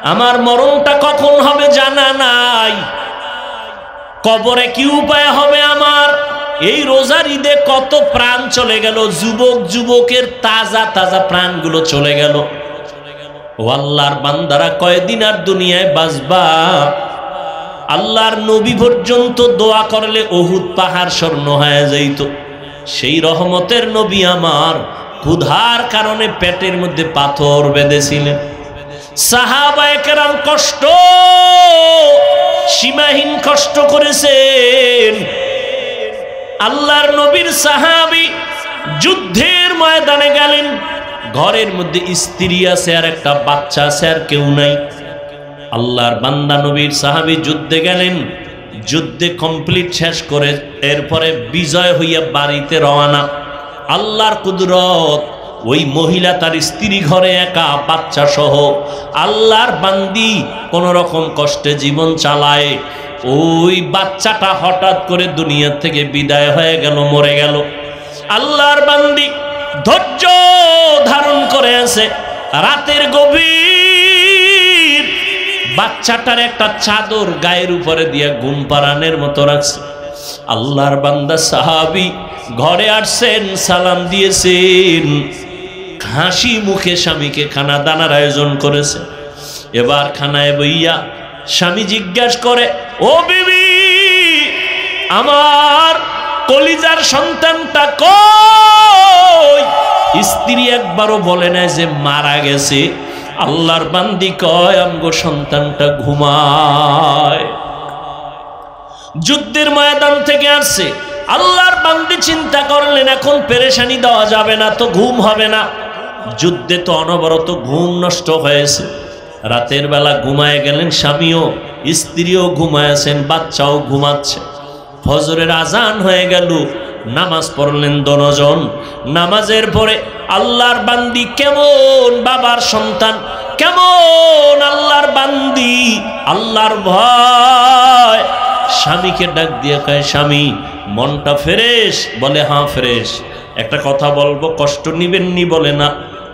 আমার মরণটা কখন হবে জানা নাই, কবরে কি উপায় হবে আমার। এই রোজার ঈদে কত প্রাণ চলে গেল, যুবকের তাজা তাজা প্রাণগুলো চলে গেল। ও আল্লাহর বান্দারা, কয়দিন আর দুনিয়ায় বাঁচবা? আল্লাহর নবী পর্যন্ত দোয়া করলে উহুদ পাহাড় স্বর্ণ হয়ে যাইত। সেই রহমতের নবী আমার ক্ষুধার কারণে পেটের মধ্যে পাথর বেঁধেছিলেন। সাহাবায়ে কেরাম কষ্ট, সীমাহীন কষ্ট করেছেন। আল্লাহর নবীর সাহাবী যুদ্ধের ময়দানে গেলেন, ঘরের মধ্যে স্ত্রী আছে আর একটা বাচ্চা আছে, আর কেউ নাই। আল্লাহর বান্দা নবীর সাহাবী যুদ্ধে গেলেন, যুদ্ধে কমপ্লিট শেষ করে এরপরে বিজয় হইয়া বাড়িতে রওনা। আল্লাহর কুদরত, ওই মহিলা তার স্ত্রী ঘরে একা, বাচ্চা সহ। আল্লাহর বান্দি কোন রকম কষ্টে জীবন চালায়। ওই বাচ্চাটা হঠাৎ করে দুনিয়া থেকে বিদায় হয়ে গেল, মরে গেল। আল্লাহর বান্দি ধৈর্য ধারণ করে আছে, রাতের গভীর বাচ্চাটার একটা চাদর গায়ের উপরে দিয়ে ঘুম পাড়ানোর মতো রাখছে। আল্লাহর বান্দা সাহাবী ঘরে আসছেন, সালাম দিয়েছেন, হাসি মুখে স্বামীকে খানা দানার আয়োজন করেছে। এবার খানায় বইয়া স্বামী জিজ্ঞাসা করে, ও বিবি, আমার কলিজার সন্তানটা কই? স্ত্রী একবারও বলে না যে মারা গেছে। আল্লাহর বান্দি কয়, আমগো সন্তানটা ঘুমায়। যুদ্ধের ময়দান থেকে আসছে। আল্লাহর বান্দি চিন্তা করলেন, এখন পেরেশানি দেওয়া যাবে না, তো ঘুম হবে না। যুদ্ধে তো অনবরত ঘুম নষ্ট হয়েছে। রাতের বেলা ঘুমায় গেলেন স্বামীও, স্ত্রীও ঘুমায়ছেন, বাচ্চাও ঘুমাচ্ছে। ফজরের আজান হয়ে গেল, নামাজ পড়লেন দনজন। নামাজের পরে আল্লাহর বান্দি কেমন বাবার সন্তান, কেমন আল্লাহর বান্দি, আল্লাহর ভয়। স্বামীকে ডাক দিয়ে কয়, স্বামী মনটা ফ্রেশ? বলে হ্যাঁ ফ্রেশ। একটা কথা বলবো, কষ্ট নিবেন নি? বলে না।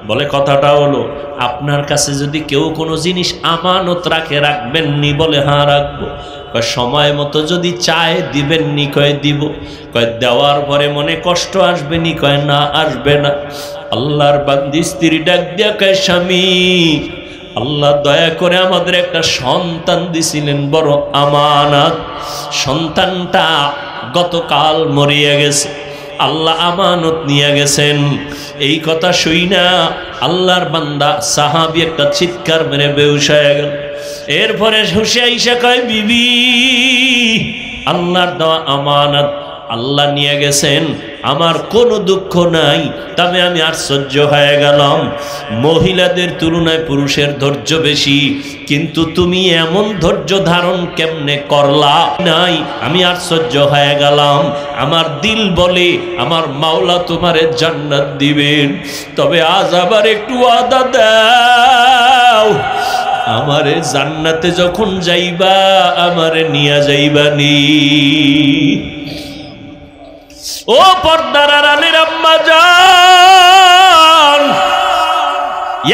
বলে কথাটা হলো, আপনার কাছে যদি কেউ কোনো জিনিস আমানত রাখে, রাখবেন নি? বলে হ্যাঁ রাখবো। কয় সময় মতো যদি চায় দিবেন নি? কয় দিব। কয় দেওয়ার পরে মনে কষ্ট আসবে নি? কয় না, আসবে না। আল্লাহর বান্দি স্ত্রী ডাক দিয়া কয়, স্বামী আল্লাহ দয়া করে আমাদের একটা সন্তান দিছিলেন, বড় আমানত। সন্তানটা গতকাল মরিয়া গেছে, আল্লাহ আমানত নিয়ে গেছেন। এই কথা শুই না আল্লাহর বান্দা সাহাবী একটা চিৎকার মেরে বেহুশ হয়ে গেল। এরপরে হুশে আইসা কয়, বিবি আল্লাহর দেওয়া আমানত আল্লাহ নিয়ে গেছেন, আমার কোনো দুঃখ নাই। তবে আমি আশ্চর্য হয়ে গেলাম, মহিলাদের তুলনায় পুরুষের ধৈর্য বেশি, কিন্তু তুমি এমন ধৈর্য ধারণ কেমনে করলা? নাই, আমি আশ্চর্য হয়ে গেলাম। আমার দিল বলে আমার মাওলা তোমারে জান্নাত দিবেন, তবে আজ আবার একটু ওয়াদা দাও, আমারে জান্নাতে যখন যাইবা আমারে নিয়ে যাইবা নি। ও পর্দার আড়ালের আম্মা জান,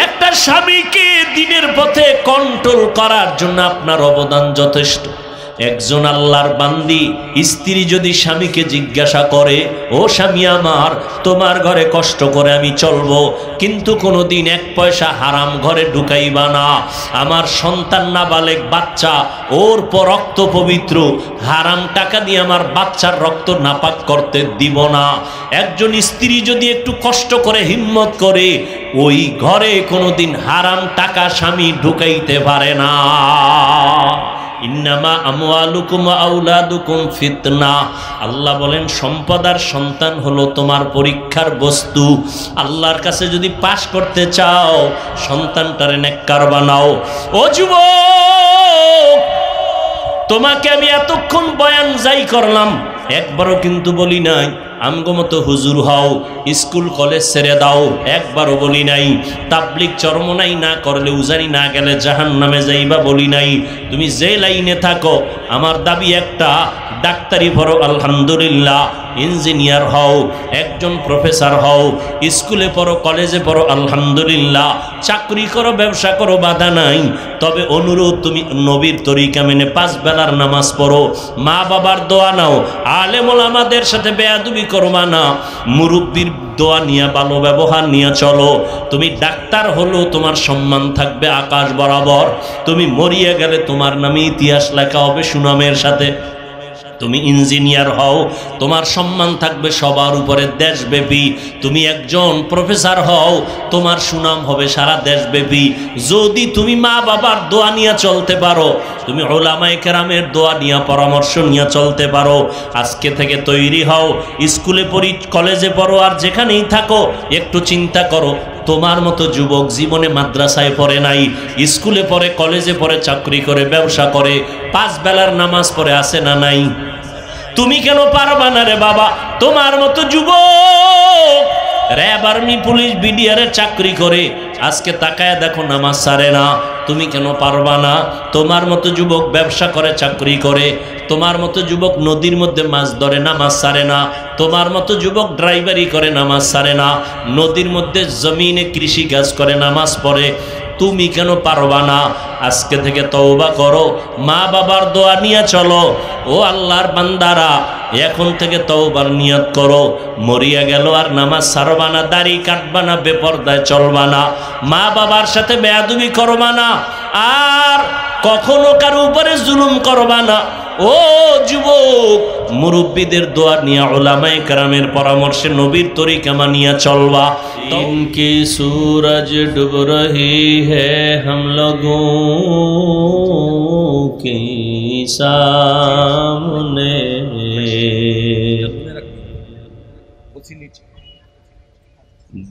একটা স্বামীকে দিনের পথে কন্ট্রোল করার জন্য আপনার অবদান যথেষ্ট। একজন আল্লাহর বান্দি স্ত্রী যদি স্বামীকে জিজ্ঞাসা করে, ও স্বামী আমার, তোমার ঘরে কষ্ট করে আমি চলবো, কিন্তু কোনোদিন এক পয়সা হারাম ঘরে ঢুকাইবা না। আমার সন্তান নাবালেগ বাচ্চা, ওর পর রক্ত পবিত্র, হারাম টাকা দিয়ে আমার বাচ্চার রক্ত নাপাক করতে দিব না। একজন স্ত্রী যদি একটু কষ্ট করে হিম্মত করে, ওই ঘরে কোনোদিন হারাম টাকা স্বামী ঢুকাইতে পারে না। ইন্নামা আমওয়ালুকুম ওয়া আওলাদুকুম ফিতনা। আল্লাহ বলেন সম্পদ আর সন্তান হলো তোমার পরীক্ষার বস্তু। আল্লাহর কাছে যদি পাশ করতে চাও, সন্তানটারে নেককার বানাও। ও যুবক, তোমাকে আমি এতক্ষণ বয়ান যাই করলাম, একবারও কিন্তু বলি নাই আমগো মতো হুজুর হও, স্কুল কলেজ ছেড়ে দাও, একবারও বলি নাই। তাবলিগ চরমনাই না করলে, উজানি না গেলে জাহান্নামে যাইবা বলি নাই। তুমি যে লাইনে থাকো, আমার দাবি একটা, ডাক্তারি পড়ো আলহামদুলিল্লাহ, ইঞ্জিনিয়ার হও, একজন প্রফেসর হও, স্কুলে পড়ো, কলেজে পড়ো, আলহামদুলিল্লাহ, চাকরি করো, ব্যবসা করো, বাধা নাই। তবে অনুরোধ, তুমি নবীর তরিকা মেনে 5 বেলার নামাজ পড়ো, মা বাবার দোয়া নাও, আলেম ওলামাদের সাথে বেয়াদবি করবা না, মুরব্বির দোয়া নিয়ে ভালো ব্যবহার নিয়ে চলো। তুমি ডাক্তার হলো, তোমার সম্মান থাকবে আকাশ বরাবর। তুমি মরিয়ে গেলে তোমার নামে ইতিহাস লেখা হবে সুনামের সাথে। তুমি ইঞ্জিনিয়ার হও, তোমার সম্মান থাকবে সবার উপরে দেশব্যাপী। তুমি একজন প্রফেসর হও, তোমার সুনাম হবে সারা দেশব্যাপী। যদি তুমি মা বাবার দোয়া নিয়ে চলতে পারো, তুমি উলামায়ে কেরামের দোয়া নিয়ে পরামর্শ নিয়ে চলতে পারো, আজকে থেকে তৈরি হও। স্কুলে পড়ি, কলেজে পড়ো, আর যেখানেই থাকো, একটু চিন্তা করো, তোমার মতো যুবক জীবনে মাদ্রাসায় পড়ে নাই, স্কুলে পড়ে, কলেজে পড়ে, চাকরি করে, ব্যবসা করে, 5 বেলার নামাজ পড়ে, আছে না নাই? তুমি কেন পারবা না রে বাবা? তোমার মতো যুবক র্যাব, আর্মি, পুলিশ, বিডিআরে চাকরি করে, আজকে তাকায় দেখো নামাজ ছাড়ে না। তুমি কেন পারবা না? তোমার মতো যুবক ব্যবসা করে, চাকরি করে, তোমার মতো যুবক নদীর মধ্যে মাছ ধরে, নামাজ ছাড়ে না। তোমার মতো যুবক ড্রাইভারি করে, নামাজ ছাড়ে না। নদীর মধ্যে জমিনে কৃষি কাজ করে, নামাজ পড়ে। তুমি কেন পারবা না? আজকে থেকে তওবা করো, মা বাবার দোয়া নিয়ে চলো। ও আল্লাহর বান্দারা, এখন থেকে তওবার নিয়ত করো। মরিয়া গেল আর নামাজ ছাড়বা না, দাড়ি কাটবা না, বেপরদায় চলবা না, মা বাবার সাথে বেয়াদবি করবা না, আর কখনো কারো উপরে জুলুম করবা না। ও যুবক, মুরব্বীদের দোয়া নিয়ে, উলামায়ে কেরামের পরামর্শে, নবীর তরিকা মানিয়া চলবা। दिन की सूरज डूब रही है हम लोगों के सामने,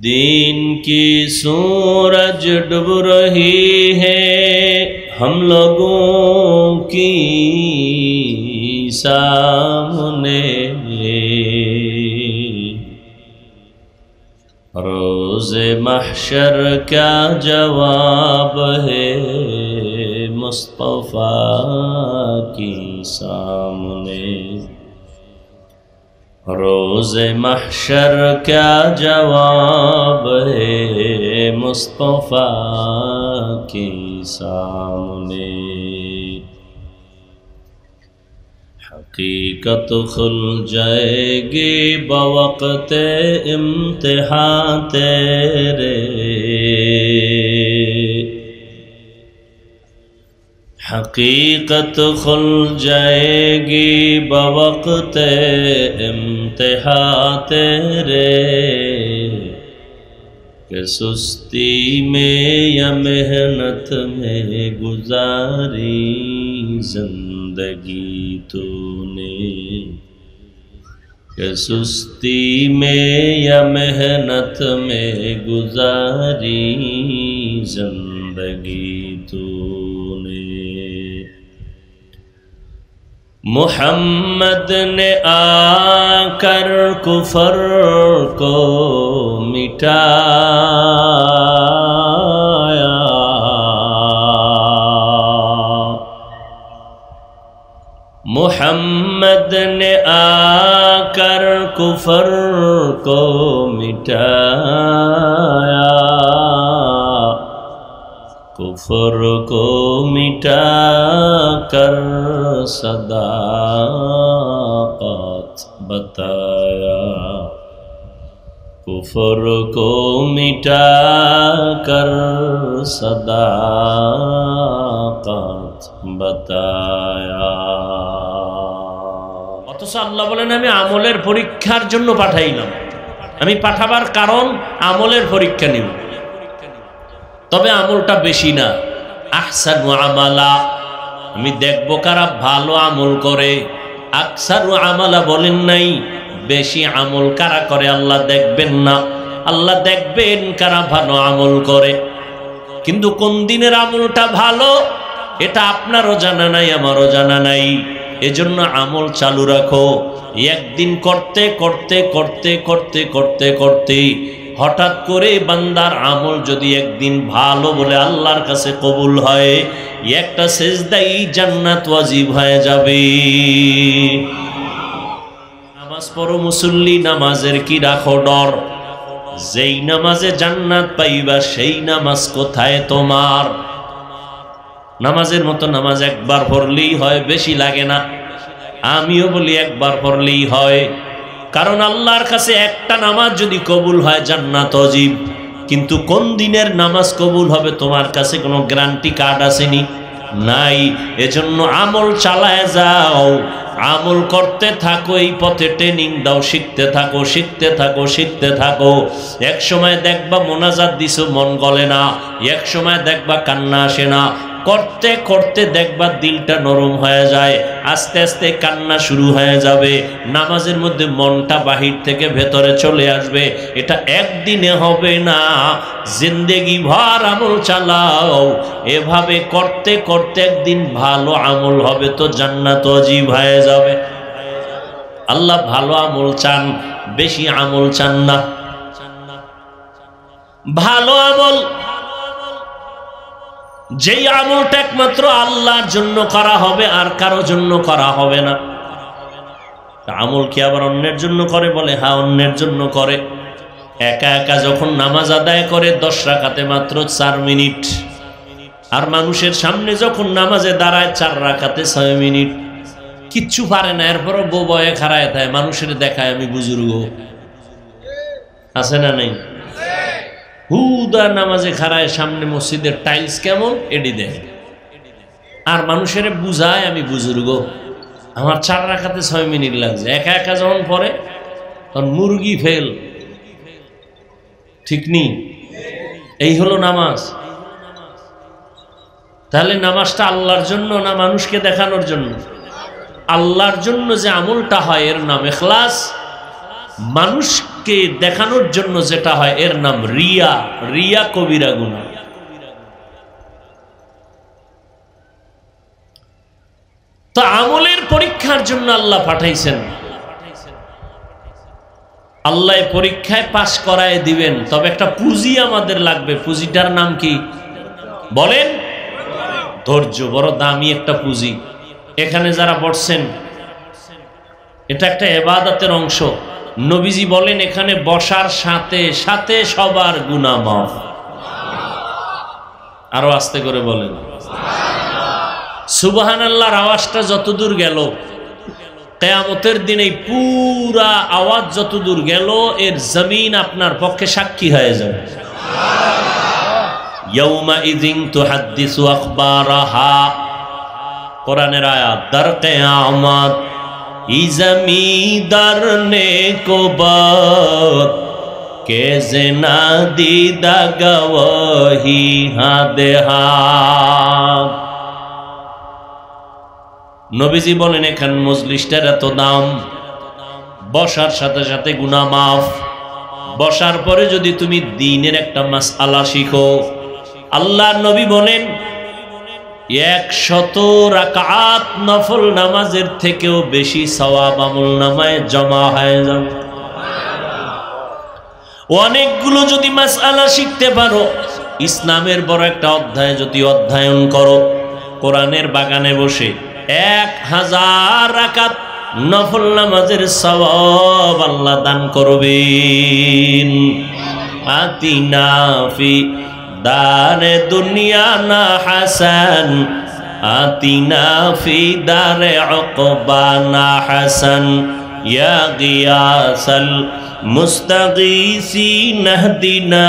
दिन की सूरज डूब रही है हम लोगों की सामने, रोज़े महशर क्या जवाब है मुस्तफ़ा की सामने, रोज़े महशर क्या जवाब है मुस्तफ़ा की सामने, हकीकत खुल जाएगी बवक़्त इम्तिहान तेरे, हकीकत खुल जाएगी बवक़्त इम्तिहान तेरे, कि सुस्ती में या मेहनत में गुजारी जिंदगी तूने, कि सुस्ती में या मेहनत में गुजारी जिंदगी तूने। मुहम्मद ने आकर कुफर को मिटाया, मुहम्मद ने आकर कुफर को मिटाया, कुफर को मिटा कर सदाकत बताया, कुफर को मिटा कर सदाकत बताया। অথচ আল্লাহ বলেন, আমি আমলের পরীক্ষার জন্য পাঠাইলাম। আমি পাঠাবার কারণ আমলের পরীক্ষা নিব, তবে আমলটা বেশি না, আহসানু আমালা, আমি দেখবো কারা ভালো আমল করে। আকসারু আমালা বলেন নাই, বেশি আমল কারা করে আল্লাহ দেখবেন না, আল্লাহ দেখবেন কারা ভালো আমল করে। কিন্তু কোন দিনের আমলটা ভালো এটা আপনারও জানা নাই, আমারও জানা নাই। এজন্য আমল চালু রাখো। একদিন করতে করতে করতে করতে করতে করতে হঠাৎ করে বান্দার আমল যদি একদিন ভালো বলে আল্লাহর কাছে কবুল হয়, একটা সেজদাই জান্নাত ওয়াজিব হয়ে যাবে। নামাজ পড়ো মুসল্লি, নামাজের কি রাখো ডর? যেই নামাজে জান্নাত পাইবা সেই নামাজ কোথায় তোমার? নামাজের মতো নামাজ একবার পড়লেই হয়, বেশি লাগে না। আমিও বলি একবার পড়লেই হয়, কারণ আল্লাহর কাছে একটা নামাজ যদি কবুল হয় জান্নাত অজীব। কিন্তু কোন দিনের নামাজ কবুল হবে তোমার কাছে কোনো গ্যারান্টি কার্ড আসেনি, নাই। এজন্য আমল চালায় যাও, আমল করতে থাকো, এই পথে ট্রেনিং দাও, শিখতে থাকো, শিখতে থাকো, শিখতে থাকো। এক সময় দেখবা মোনাজাত দিছো মন গলে না, এক সময় দেখবা কান্না আসে না, করতে করতে দেখবা দিলটা নরম হয়ে যায়, আস্তে আস্তে কান্না শুরু হয়ে যাবে, নামাজের মধ্যে মনটা বাহির থেকে ভেতরে চলে আসবে। এটা একদিনে হবে না, জিন্দেগি ভর আমল চালাও। এভাবে করতে করতে একদিন ভালো আমল হবে তো জান্নাত অজীব হয়ে যাবে। আল্লাহ ভালো আমল চান, বেশি আমল চান না। ভালো আমল, যেই আমলটা একমাত্র আল্লাহর জন্য করা হবে, আর কারো জন্য করা হবে না। আমল কি আবার অন্যের জন্য করে? বলে হ্যাঁ, অন্যের জন্য করে। একা একা যখন নামাজ আদায় করে 10 রাকাতে মাত্র 4 মিনিট, আর মানুষের সামনে যখন নামাজে দাঁড়ায় 4 রাকাতে 6 মিনিট, কিচ্ছু পারে না, এরপরও বউ বয়ে খাড়ায় থাকে, মানুষের দেখায় আমি বুজুর্গ। আছে না নেই? হুদা নামাজে খাড়ায়, সামনে মসজিদের টাইলস কেমন এডি দেয়, আর মানুষের বুঝায় আমি বুজুর্গ, আমার 4 রাকাতে 6 মিনিট লাগছে। একা একা যখন পড়ে তখন মুরগি ফেল, ঠিক নেই? এই হলো নামাজ। তাহলে নামাজটা আল্লাহর জন্য না মানুষকে দেখানোর জন্য? আল্লাহর জন্য যে আমলটা হয় এর নাম ইখলাস, মানুষকে দেখানোর জন্য যেটা হয় এর নাম রিয়া। রিয়া কবিরা গুনাহ। তো আমলের পরীক্ষার জন্য আল্লাহ পাঠাইছেন, আল্লাহ পরীক্ষায় পাশ করায় দিবেন, তবে একটা পুঁজি আমাদের লাগবে। পুঁজিটার নাম কি বলেন? ধৈর্য। বড় দামি একটা পুঁজি। এখানে যারা বসছেন এটা একটা ইবাদতের অংশ। নবীজি বলেন এখানে বসার সাথে সাথে সবার গুনাহ মাফ। আরো আস্তে করে বলেন সুবহানাল্লাহর আওয়াজটা যতদূর গেল, কিয়ামতের দিনে পুরা আওয়াজ যতদূর গেল এর জমিন আপনার পক্ষে সাক্ষী হয়ে যাবে। ইয়াউমা ইযিন তুহাদ্দিসু আখবারাহা, কোরআনের আয়াত। দার কিয়ামত ই জমিদার নে কো বাত কে জেনা দিদা গওয়াহি হাদে হাত। নবীজি বলেন এখান মজলিসটার এত দাম, বসার সাথে সাথে গুনাহ মাফ। বসার পরে যদি তুমি দ্বীনের একটা মাসআলা শিখো, আল্লাহর নবী বলেন 100 রাকাত নফল নামাজের থেকেও বেশি সওয়াব আমলনামায় জমা হয়ে যাবে। অনেকগুলো যদি মাসআলা শিখতে পারো, ইসলামের বড় একটা অধ্যায় যদি অধ্যয়ন করো, কোরআনের বাগানে বসে 1000 রাকাত নফল নামাজের সওয়াব আল্লাহ দান করবেন। আতিনা ফি দারে দুনিয়া না হাসান, আতিনা ফি দারে উকবা না হাসান, ইয়া গিয়াসাল মুস্তাগীসিন ইহদিনা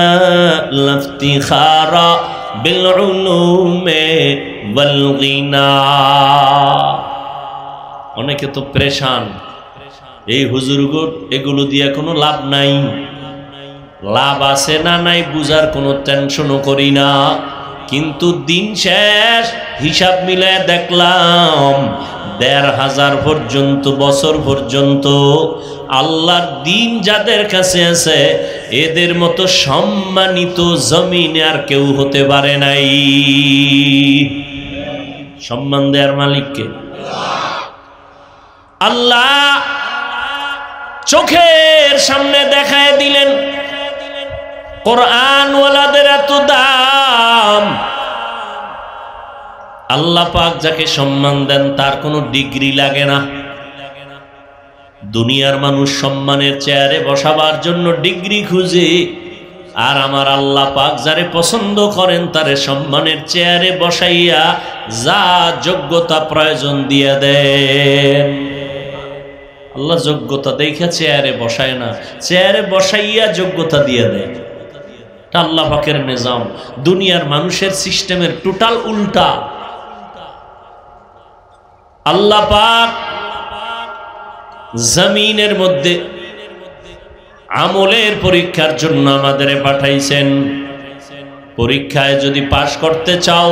লিফতিখারা বিল উলুমে ওয়াল গিনা। অনেকে তো পেরেশান, এই হুজুরগো এগুলো দিয়ে কোনো লাভ নাই। লাভ আছে না নাই বুঝার কোনো টেনশনও করি না, কিন্তু দিন শেষ হিসাব মিলায় দেখলাম 1500 পর্যন্ত বছর পর্যন্ত আল্লাহর দিন যাদের কাছে আছে এদের মতো সম্মানিত জমিনে আর কেউ হতে পারে নাই। সম্মান দেওয়ার মালিককে আল্লাহ চোখের সামনে দেখায় দিলেন। কোরআন ওয়ালাদের এত দাম। আল্লাহ পাক যাকে সম্মান দেন তার কোনো ডিগ্রি লাগে না। দুনিয়ার মানুষ সম্মানের চেয়ারে বসাবার জন্য ডিগ্রি খুঁজে, আর আমার আল্লাহ পাক যারে পছন্দ করেন তারে সম্মানের চেয়ারে বসাইয়া যা যোগ্যতা প্রয়োজন দিয়ে দেন। আল্লাহ যোগ্যতা দেখা চেয়ারে বসায় না, চেয়ারে বসাইয়া যোগ্যতা দিয়ে দেয়। আল্লাহ পাকের নিজাম। দুনিয়ার মানুষের সিস্টেমের টোটাল উল্টা। আল্লাহ পাক জমিনের মধ্যে আমলের পরীক্ষার জন্য আমাদের পাঠাইছেন। পরীক্ষায় যদি পাশ করতে চাও,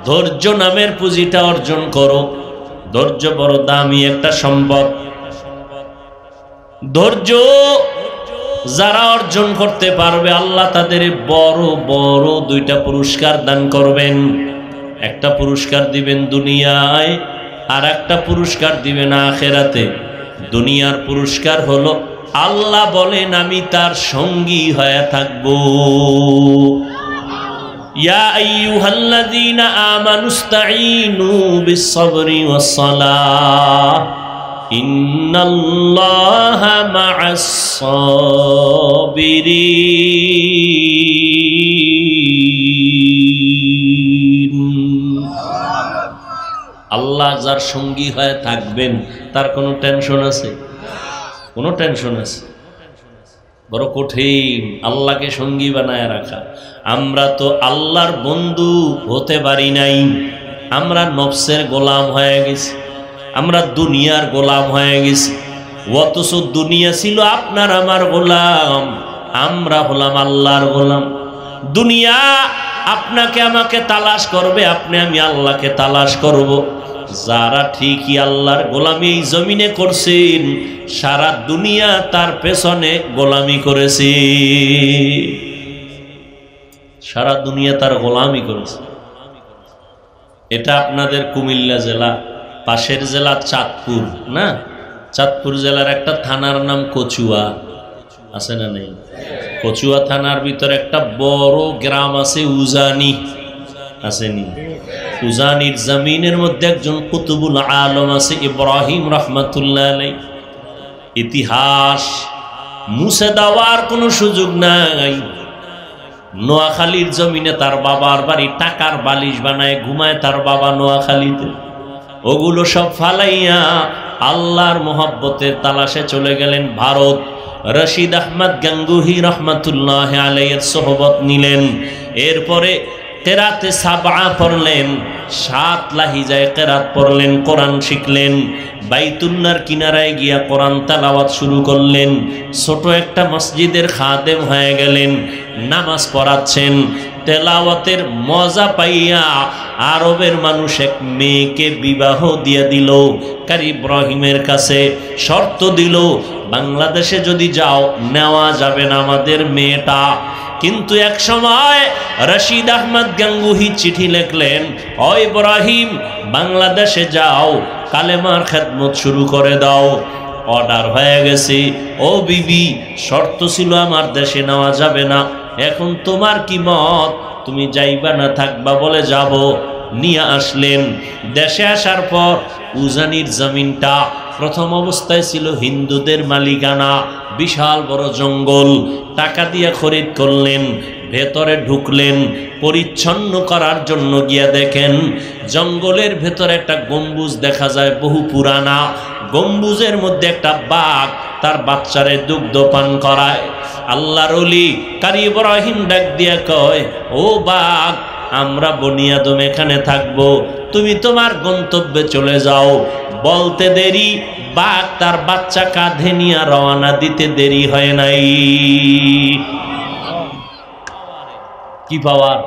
ধৈর্য নামের পুঁজিটা অর্জন করো। ধৈর্য বড় দামি একটা সম্পদ। ধৈর্য যারা অর্জন করতে পারবে আল্লাহ তাদের বড় বড় দুইটা পুরস্কার দান করবেন। একটা পুরস্কার দিবেন দুনিয়ায়, আর একটা পুরস্কার দিবেন আখিরাতে। দুনিয়ার পুরস্কার হলো আল্লাহ বলেন আমি তার সঙ্গী হয়ে থাকব। ইয়া আইয়ুহাল্লাযীনা আমানুস্তাঈনু বিস-সাবরি ওয়াস-সালাহ ইন্নাল্লাহা মা'আস-সাবিরিন। আল্লাহ যার সঙ্গী হয়ে থাকবেন তার কোনো টেনশন আছে? কোনো টেনশন আছে? বড় কঠিন আল্লাহকে সঙ্গী বানায় রাখা। আমরা তো আল্লাহর বন্ধু হতে পারি নাই। আমরা নফসের গোলাম হয়ে গেছি, আমরা দুনিয়ার গোলাম হয়ে গেছি। অথচ দুনিয়া ছিল আপনার আমার গোলাম, আমরা হলাম আল্লাহর গোলাম। দুনিয়া আপনাকে আমাকে তালাশ করবে, আপনি আমি আল্লাহকে তালাশ করব। যারা ঠিকই আল্লাহর গোলামি এই জমিনে করছেন, সারা দুনিয়া তার পেছনে গোলামি করেছে। সারা দুনিয়া তার গোলামি করেছে। এটা আপনাদের কুমিল্লা জেলা, পাশের জেলা চাঁদপুর না? চাঁদপুর জেলার একটা থানার নাম কচুয়া, আছে না নেই? কচুয়া থানার ভিতরে একটা বড় গ্রাম আছে উজানি, আসেনি? উজানির জমিনের মধ্যে একজন কুতুবুল আলম আছে ইব্রাহিম রহমাতুল্লাহ আলাইহি। ইতিহাস মুছে দেওয়ার কোনো সুযোগ নাই। নোয়াখালীর জমিনে তার বাবার বাড়ি, টাকার বালিশ বানায় ঘুমায় তার বাবা নোয়াখালীতে। ওগুলো সব ফালাইয়া আল্লাহর মোহাব্বতের তালাশে চলে গেলেন ভারত। রশিদ আহমদ গাঙ্গুহি রহমাতুল্লাহ আলাইহির সোহবত নিলেন। এরপরে কেরাতে সাবা পড়লেন, 7 লাহিজায় কেরাত পড়লেন, কোরআন শিখলেন। বাইতুল্লাহর কিনারায় গিয়া কোরআন তেলাওয়াত শুরু করলেন। ছোট একটা মসজিদের খাদেম হয়ে গেলেন, নামাজ পড়াচ্ছেন। তেলাওয়াতের মজা পাইয়া আরবের মানুষ এক মেয়েকে বিবাহ দিয়ে দিল। কারি ইব্রাহিমের কাছে শর্ত দিল, বাংলাদেশে যদি যাও নেওয়া যাবে না আমাদের মেয়েটা। কিন্তু এক সময় রশিদ আহমদ গাঙ্গুহি চিঠি লিখলেন, ও ইব্রাহিম বাংলাদেশে যাও, কালেমার খেদমত শুরু করে দাও। অর্ডার হয়ে গেছে। ও বিবি, শর্ত ছিল আমার দেশে নেওয়া যাবে না, এখন তোমার কি মত, তুমি যাইবা না থাকবা? বলে যাব। নিয়ে আসলেন। দেশে আসার পর উজানির জমিনটা প্রথম অবস্থায় ছিল হিন্দুদের মালিকানা, বিশাল বড় জঙ্গল। টাকা দিয়ে খরিদ করলেন, ভেতরে ঢুকলেন। পরিচ্ছন্ন করার জন্য গিয়া দেখেন জঙ্গলের ভেতরে একটা গম্বুজ দেখা যায়, বহু পুরানা। গম্বুজের মধ্যে একটা বাঘ তার বাচ্চারে দুগ্ধ পান করায়। আল্লাহর ওলি কারি ইব্রাহিম ডাক দিয়া কয়, ও বাঘ, আমরা বনি আদম এখানে থাকবো, তুমি তোমার গন্তব্যে চলে যাও। বলতে দেরি, বাঘ তার বাচ্চা কাঁধে নিয়ে রওনা দিতে দেরি হয় নাই। কি পাওয়ার!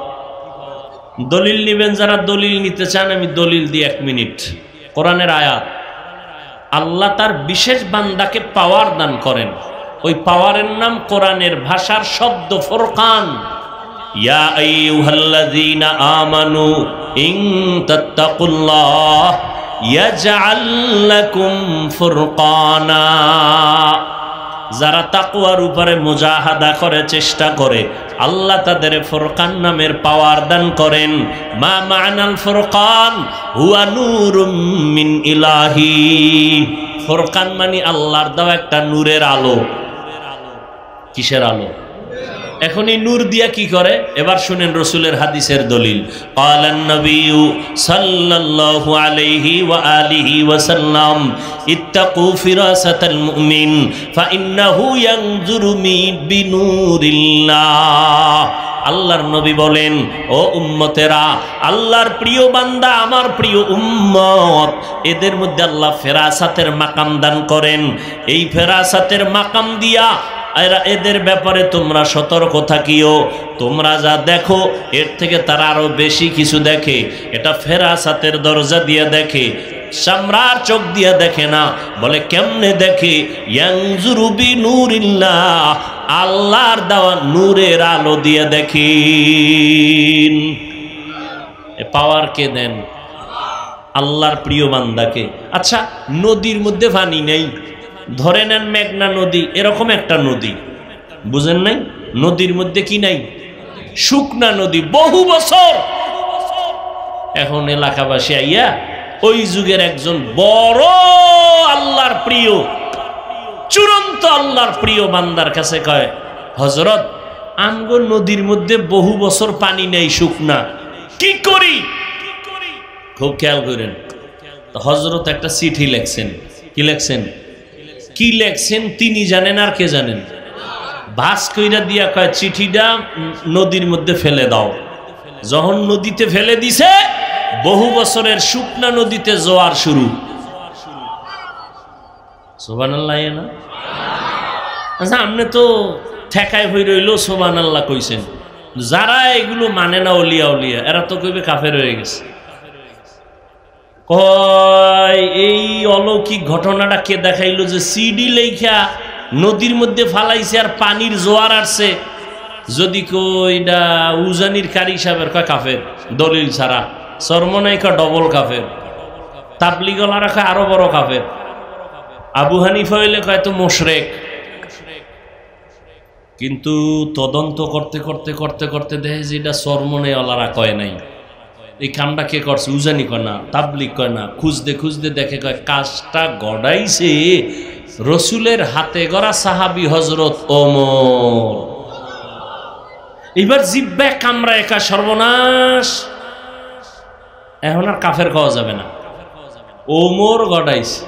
দলিল নিবেন যারা দলিল নিতে চান, আমি দলিল দিই 1 মিনিট। কোরআনের আয়াত। আল্লাহ তার বিশেষ বান্দাকে পাওয়ার দান করেন, ওই পাওয়ারের নাম কোরআনের ভাষার শব্দ ফুরকান। ইয়া আইয়ুহাল্লাযীনা আমানু ইন তাত্তাকুল্লাহ ইয়াজআল লাকুম ফুরকানা। যারা তাকওয়ার উপরে মুজাহাদা করে, চেষ্টা করে, আল্লাহ তাদের ফুরকান নামের পাওয়ার দান করেন। মা মা'নাল ফুরকান হুয়া নূরুম মিন ইলাহি। ফুরকান মানে আল্লাহর দেওয়া একটা নূরের আলো। কিসের আলো? এখন এই নূর দিয়া কি করে? এবার শুনেন রাসূলের হাদিসের দলিল। ক্বালান নবিয়্যু সাল্লাল্লাহু আলাইহি ওয়া আলিহি ওয়া সাল্লাম ইত্তাকু ফিরাসাতাল মুমিন ফাইন্নাহু ইয়ানজুরু বিনূরিল্লাহ। আল্লাহর নবী বলেন, ও উম্মতেরা, আল্লাহর প্রিয় বান্দা, আমার প্রিয় উম্মত, এদের মধ্যে আল্লাহ ফেরাসাতের মাকাম দান করেন। এই ফেরাসাতের মাকাম দিয়া এদের ব্যাপারে তোমরা সতর্ক থাকিও। তোমরা যা দেখো এর থেকে তারা আরো বেশি কিছু দেখে। এটা ফেরাসাতের দরজা দিয়ে দেখে, সামরার চোখ দিয়ে দেখে না। বলে কেমনে দেখে? ইয়ানজুরু বিনূরিল্লাহ, আল্লাহর দেওয়া নূরের আলো দিয়ে দেখেন। এ পাওয়ার কে দেন? আল্লাহর প্রিয় বান্দাকে। আচ্ছা, নদীর মধ্যে পানি নেই, ধরে নেন মেঘনা নদী, এরকম একটা নদী, বুঝেন নাই? নদীর মধ্যে কি নাই? শুকনা নদী, বহু বছর। এখন এলাকাবাসী আইয়া ওই যুগের একজন বড় আল্লাহর প্রিয়, চূড়ান্ত আল্লাহর প্রিয় বান্দার কাছে কয়, হযরত, আমগো নদীর মধ্যে বহু বছর পানি নেই, শুকনা, কি করি? খুব খেয়াল করেন। হযরত একটা চিঠি লেখছেন। কি লেখছেন? কি লেখছেন তিনি জানেন, আর কে জানেন? ভাস কইরা দিয়া কয়, চিঠিটা নদীর মধ্যে ফেলে দাও। যখন নদীতে ফেলে দিছে, বহু বছরের শুকনা নদীতে জোয়ার শুরু। সুবহানাল্লাহ না? আচ্ছা, আপনি তো ঠেকায় হয়ে রইল সুবহানাল্লাহ কইছেন। যারা এগুলো মানে না, ওলিয়া উলিয়া, এরা তো কইবে কাফের হয়ে গেছে। কয় এই অলৌকিক ঘটনাটা কে দেখাইলো যে সিডি লেখা নদীর মধ্যে ফালাইছে আর পানির জোয়ার আসছে? যদি কইডা উজানির কারি সাহেবের, কয় কাফের, দলিল ছাড়া। চরমনাই কয় ডবল কাফের। তাবলিগলারা কয় আরো বড় কাফের। আবু হানিফা হইলে কয় তো মুশরিক। কিন্তু তদন্ত করতে করতে করতে করতে দেখে যে এটা চরমনাই ওলারা কয় নাই। এই কামটা কে করছে? উজানি কয় না, তাবলিগ কয় না। খুঁজতে খুঁজতে দেখে কয় কাজটা গড়াইছে রসুলের হাতে গড়া সাহাবী হযরত ওমর। এবার জিব্বা কামরা একা সর্বনাশ, এখন আর কাফের খাওয়া যাবে না, ওমর গড়াইছে।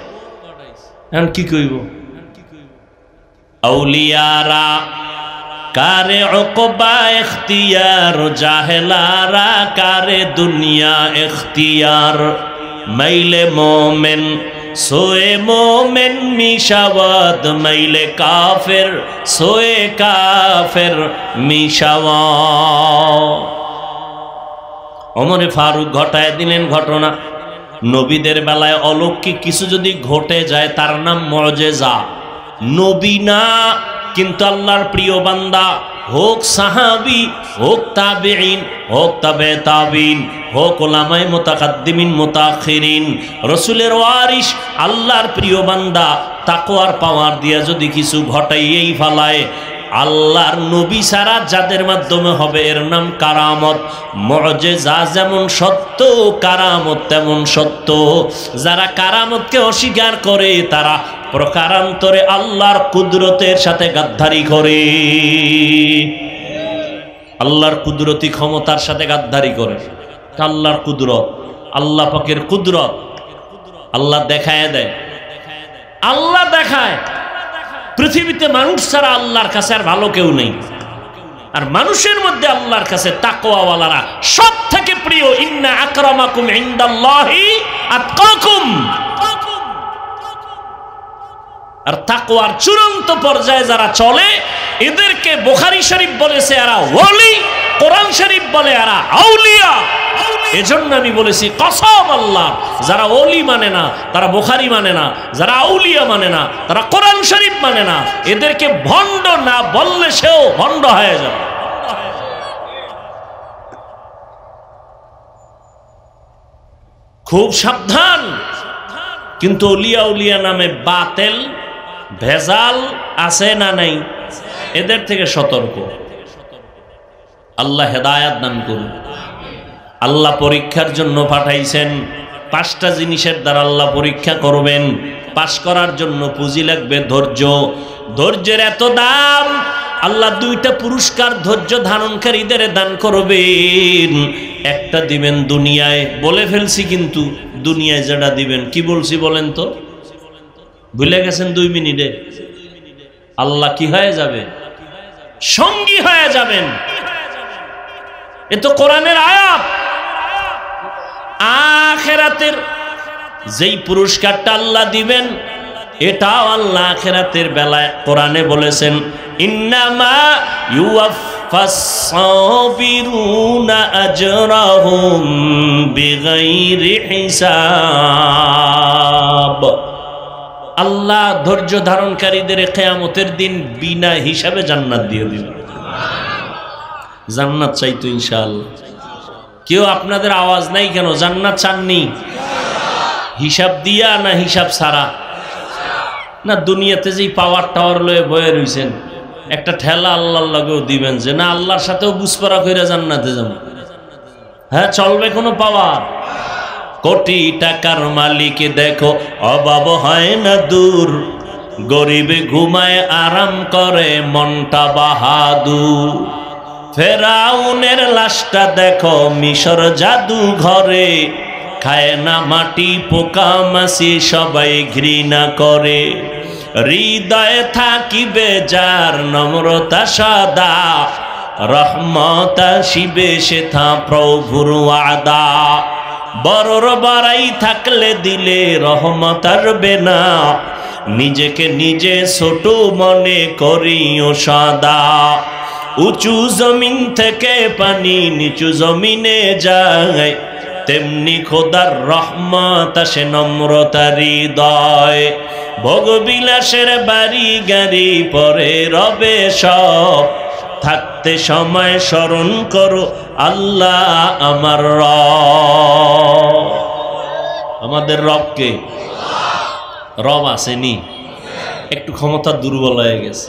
এখন কি কইব? আউলিয়ারা কারে উকবা ইখতিয়ার, জাহেলারা কারে দুনিয়া ইখতিয়ার। মাইলে মোমেন সোয়ে মোমেন মিশাওয়াত, মাইলে কাফের সোয়ে কাফের মিশাওয়াত। ওমরে ফারুক ঘটায় দিলেন ঘটনা। নবীদের বেলায় অলৌকিক কিছু যদি ঘটে যায় তার নাম মুআজিজা। নবী না, কিন্তু আল্লাহর প্রিয় বান্দা, হোক সাহাবী, হোক তাবেঈন, হোক তাবে তাবিন, হোক উলামায়ে মুতাকাদ্দিমিন মুতাআখিরিন, রাসূলের ওয়ারিস, আল্লাহর প্রিয় বান্দা তাকওয়ার পাওয়ার দিয়া যদি কিছু ঘটাইয়েই ফেলায়, আল্লাহর নবী ছাড়া যাদের মাধ্যমে হবে এর নাম কারামত। মুআজিজা যেমন সত্য, কারামত তেমন সত্য। যারা কারামতকে অস্বীকার করে তারা প্রকারান্তরে আল্লাহর কুদরতের সাথে গাদ্দারি করে, আল্লাহর কুদরতি ক্ষমতার সাথে গাদ্দারি করে। আল্লাহর কুদরত, আল্লাহ পাকের কুদরত আল্লাহ দেখায় দেয়, আল্লাহ দেখায়। পৃথিবীতে মানুষ ছাড়া আল্লাহর কাছে আর ভালো কেউ নেই। আর মানুষের মধ্যে আল্লাহর কাছে তাকওয়াওয়ালারা সব থেকে প্রিয়। ইন্না আকরামাকুম ইনদাল্লাহি আতকাকুম। আর তাকওয়ার চূড়ান্ত পর্যায়ে যারা চলে, এদেরকে বুখারী শরীফ বলেছে এরা ওলি, কোরআন শরীফ বলে এরা আউলিয়া। এজন্য আমি বলেছি কসম আল্লাহ, যারা ওলি মানে না, তারা বুখারী মানে না, যারা আউলিয়া মানে না, তারা কোরআন শরীফ মানে না, এদেরকে ভণ্ড না বললে সেও ভণ্ড হয়ে যাবে। খুব সাবধান। কিন্তু ওলিয়া উলিয়া নামে বাতেল ভেজাল আছে না নাই, এদের থেকে সতর্ক। আল্লাহ হেদায়াত দান করুন। আল্লাহ পরীক্ষার জন্য পাঠাইছেন। 5টা জিনিসের দ্বারা আল্লাহ পরীক্ষা করবেন। পাশ করার জন্য পুঁজি লাগবে ধৈর্য। ধৈর্যের এত দাম, আল্লাহ 2টা পুরস্কার ধৈর্য ধারণকারীদের দান করবেন। একটা দিবেন দুনিয়ায়, বলে ফেলছি কিন্তু দুনিয়ায় যেটা দিবেন কি বলছি বলেন তো? ভুলে গেছেন 2 মিনিটে? আল্লাহ কি হয়ে যাবে? সঙ্গী হয়ে যাবেন। এ তো কোরআনের আয়াত। আখিরাতের যেই পুরস্কারটা আল্লাহ দিবেন, এটাও আল্লাহ আখিরাতের বেলায় কোরআনে বলেছেন, ইন্নামা ইউওয়াফাস সাবিরুনা আজরাহুম বিগাইরি হিসাব। আল্লাহ ধৈর্য ধারণকারীদের কিয়ামতের দিন বিনা হিসাবে জান্নাত দিয়ে দিবেন। জান্নাত চাইতো ইনশাআল্লাহ। কেউ আপনাদের আওয়াজ নাই কেন? জান্নাত চাননি? হিসাব দিয়া না হিসাব ছাড়া? না দুনিয়াতে যেই পাওয়ার টাওয়ার লয়ে বয়ে রইছেন, একটা ঠেলা আল্লাহর লাগেও দিবেন যে না আল্লাহর সাথেও বুঝপড়া কইরা জান্নাতে যাব। হ্যাঁ চলবে কোনো পাওয়ার? কোটি টাকার মালিক দেখো অভাব হয় না দূর, গরিবে ঘুমায় আরাম করে মনটা বাহাদুর। ফেরাউনের লাশটা দেখো মিশর জাদু ঘরে, খায় না মাটি পোকা মাছি সবাই ঘৃণা করে। হৃদয়ে থাকিবে যার নম্রতা সদা, রহমত আসিবে সেথা প্রভুর ওয়াদা। বড়র বাড়াই থাকলে দিলে রহমত আসবে না, নিজেকে নিজে ছোট মনে করিও সদা। উঁচু জমিন থেকে পানি নিচু জমিনে যায়, তেমনি খোদার রহমত আসে নম্রতার হৃদয়। ভোগবিলাসের বাড়ি গাড়ি পরে রবে সব, থাকতে সময় স্মরণ করো আল্লাহ আমার রব। আমাদের রবকে? রব আসেনি, একটু ক্ষমতা দুর্বল হয়ে গেছে।